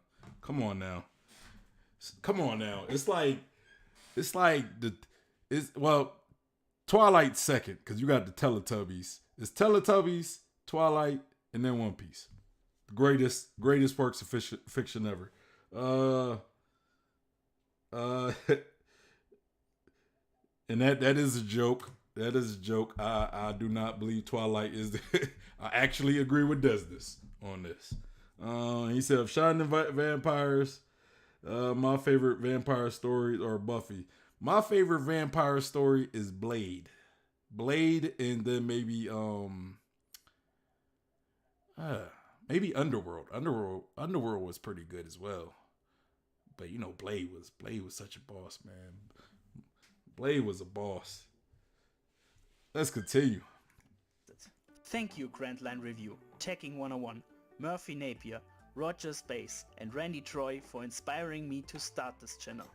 Well, Twilight second, because you got the Teletubbies. It's Teletubbies, Twilight, and then One Piece. The greatest works of fiction ever. And that is a joke. That is a joke. I do not believe Twilight is I actually agree with Desnes on this. He said, of Shining Vampires, my favorite vampire stories are Buffy. My favorite vampire story is Blade. And then maybe Underworld. Underworld was pretty good as well. But you know, Blade was such a boss, man. Blade was a boss. Let's continue. Thank you, Grand Line Review, Checking 101, Murphy Napier, Roger Space, and Randy Troy for inspiring me to start this channel.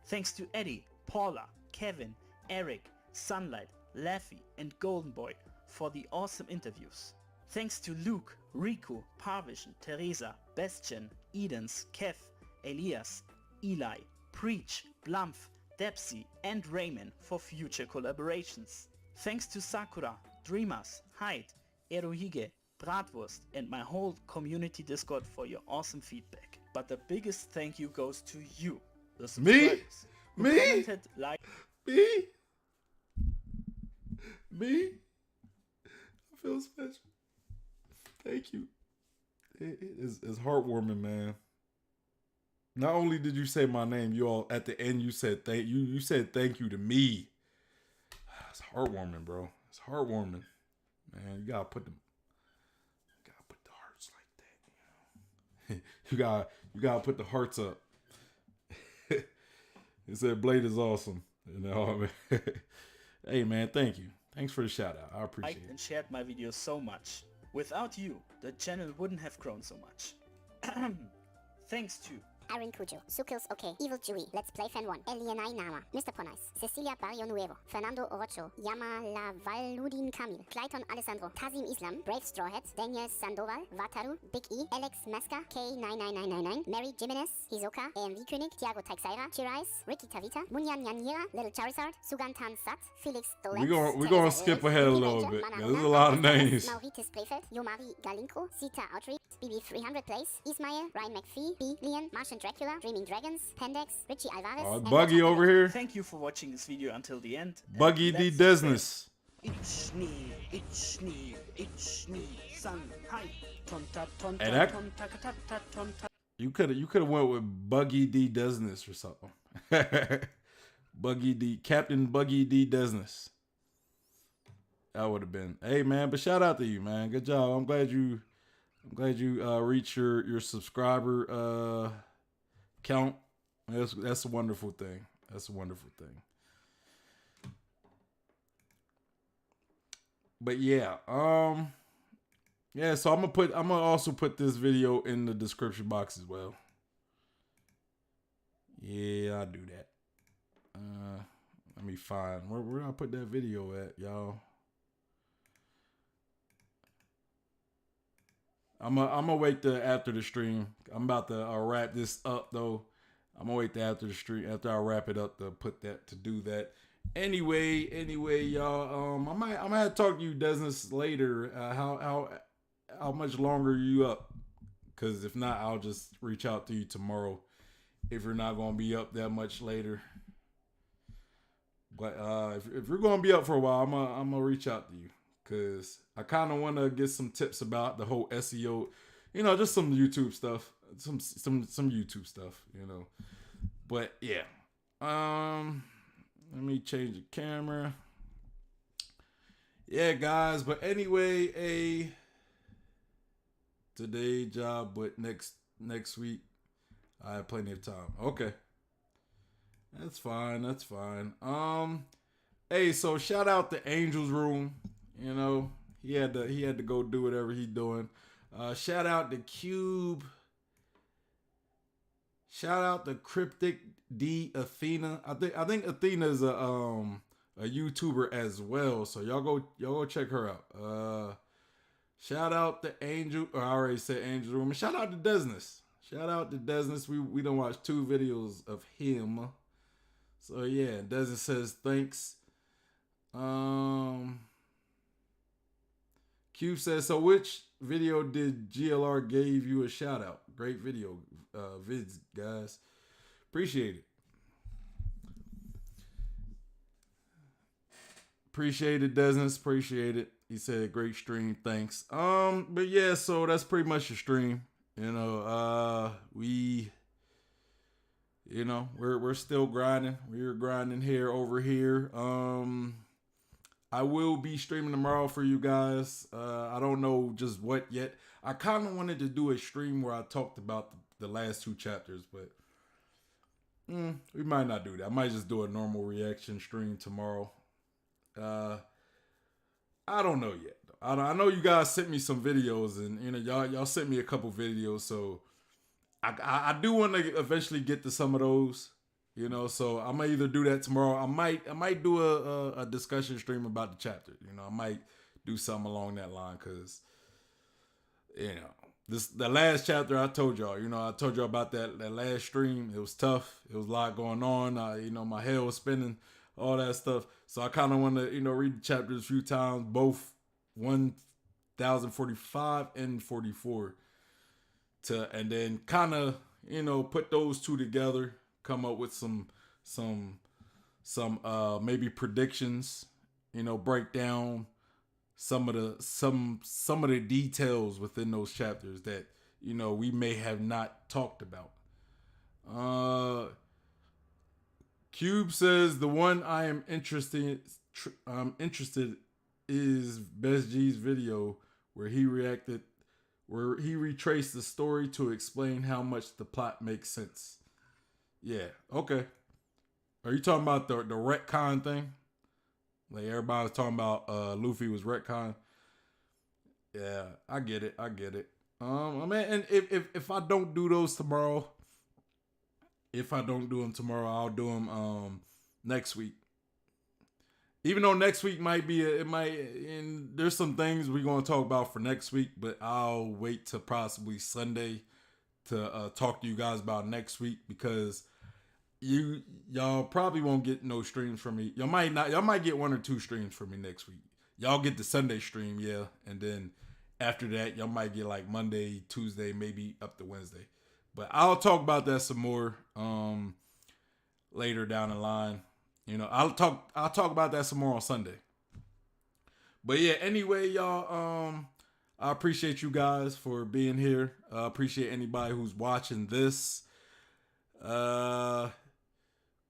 Thanks to Eddie, Paula, Kevin, Eric, Sunlight, Laffy, and Golden Boy for the awesome interviews. Thanks to Luke, Riku, Parvision, Teresa, Bestien, Edens, Kev, Elias, Eli, Preach, Blumph, Depsy, and Raymond for future collaborations. Thanks to Sakura, Dreamers, Hyde, Eruhige, Bratwurst, and my whole community Discord for your awesome feedback. But the biggest thank you goes to you, the subscribers. Me? Commented, like... Me? I feel special. Thank you. It's heartwarming, man. Not only did you say my name, you all at the end you said thank you. You said thank you to me. It's heartwarming, bro. It's heartwarming, man. You gotta put the hearts like that. You gotta put the hearts up. He said Blade is awesome. You know, hey man, thank you. Thanks for the shout out. I appreciate it. And shared my videos so much. Without you, the channel wouldn't have grown so much. Thanks to Aaron Cujo, Sukils OK, Evil Chewy, Let's Play Fan 1, Elianai Nama, Mr. Ponice, Cecilia Barrio Nuevo, Fernando Orocho, Yamala Valudin Kamil, Clayton Alessandro, Kazim Islam, Brave Strawhead, Daniel Sandoval, Wataru, Big E, Alex Meska, K99999, Mary Jimenez, Hisoka, AMV König, Thiago Teixeira, Chirais, Ricky Tavita, Munyan Yanira, Little Charizard, Sugantan Sat, Felix Dolenz, We're gonna skip ahead a little bit. There's a lot of names. Mauritis Brefeld, Yomari Galinko, Sita Outreach, BB300 Plays, Ismail, Ryan McPhee, B. Lian, Martian Dracula, Dreaming Dragons, Pendex, Richie Alvarez, Buggy over here. Thank you for watching this video until the end. Buggy D. Desnes. It's me, son, hi, tonta, tonta, Hey, that- tonta, tonta, tonta. You could have went with Buggy D. Desnes or something. Captain Buggy D. Desnes. That would have been. Hey man, but shout out to you, man. Good job. I'm glad you reached your subscriber count. That's a wonderful thing. That's a wonderful thing. But yeah, so I'm gonna also put this video in the description box as well. Yeah, I do that. Let me find where I put that video at, y'all. I'm gonna wait till after the stream. I'm about to wrap this up though. I'm gonna wait till after the stream, after I wrap it up, to do that. Anyway, y'all. I might have to talk to you, Desnes, later. How much longer are you up? Because if not, I'll just reach out to you tomorrow. If you're not gonna be up that much later. But if you're gonna be up for a while, I'm gonna reach out to you because I kind of want to get some tips about the whole SEO. Just some YouTube stuff, some YouTube stuff. But yeah, let me change the camera. Yeah, guys. But anyway, today job, but next week I have plenty of time. Okay. That's fine. Hey, so shout out to Angel's Room. He had to go do whatever he's doing. Shout out to Cube. Shout out to Cryptic D Athena. I think Athena is a YouTuber as well. So y'all go check her out. Shout out to Angel. I already said Angel's Room. And shout out to Desnes. We done watched 2 videos of him. So yeah, Desnes says thanks. Cube says, so which video did GLR gave you a shout out? Great video, vids, guys. Appreciate it. Appreciate it, Desnes. Appreciate it. He said, great stream, thanks. But yeah, so that's pretty much the stream. We're still grinding. We're grinding here over here. I will be streaming tomorrow for you guys. I don't know just what yet. I kind of wanted to do a stream where I talked about the last 2 chapters, but we might not do that. I might just do a normal reaction stream tomorrow. I don't know yet. I know you guys sent me some videos, and y'all sent me a couple videos, so I do want to eventually get to some of those, so I might either do that tomorrow. I might do a discussion stream about the chapter. I might do something along that line because, the last chapter I told y'all, I told y'all about that last stream. It was tough. It was a lot going on. My head was spinning, all that stuff. So I kind of want to, read the chapters a few times, both 1045 and 44. And then kind of put those 2 together, come up with some maybe predictions, break down some of the details within those chapters that we may have not talked about. Cube says the one I am interested is Best G's video where he retraced the story to explain how much the plot makes sense. Yeah, okay. Are you talking about the retcon thing? Like everybody's talking about Luffy was retcon. Yeah, I get it. I mean, and if I don't do those tomorrow, I'll do them next week. Even though next week and there's some things we're going to talk about for next week, but I'll wait to possibly Sunday to talk to you guys about next week because y'all probably won't get no streams from me. Y'all might get 1 or 2 streams from me next week. Y'all get the Sunday stream, yeah, and then after that, y'all might get like Monday, Tuesday, maybe up to Wednesday. But I'll talk about that some more later down the line. I'll talk about that some more on Sunday. But yeah, anyway, y'all, I appreciate you guys for being here. I appreciate anybody who's watching this.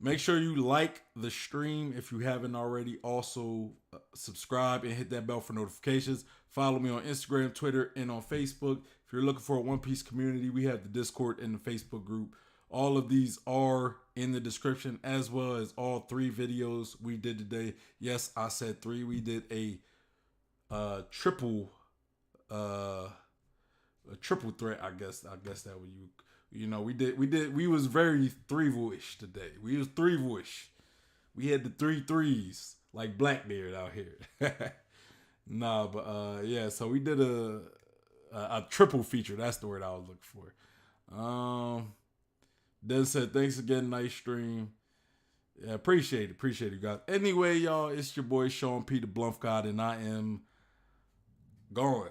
Make sure you like the stream if you haven't already. Also, subscribe and hit that bell for notifications. Follow me on Instagram, Twitter, and on Facebook. If you're looking for a One Piece community, we have the Discord and the Facebook group. All of these are in the description, as well as all 3 videos we did today. Yes, I said 3. We did a triple threat. I guess that We was very three-ish today. We was three-ish. We had the 3 threes like Blackbeard out here. Nah, but yeah, so we did a triple feature. That's the word I was looking for. Then said, thanks again, nice stream. Yeah, appreciate it, guys. Anyway, y'all, it's your boy Sean P. the Bluff God, and I am gone.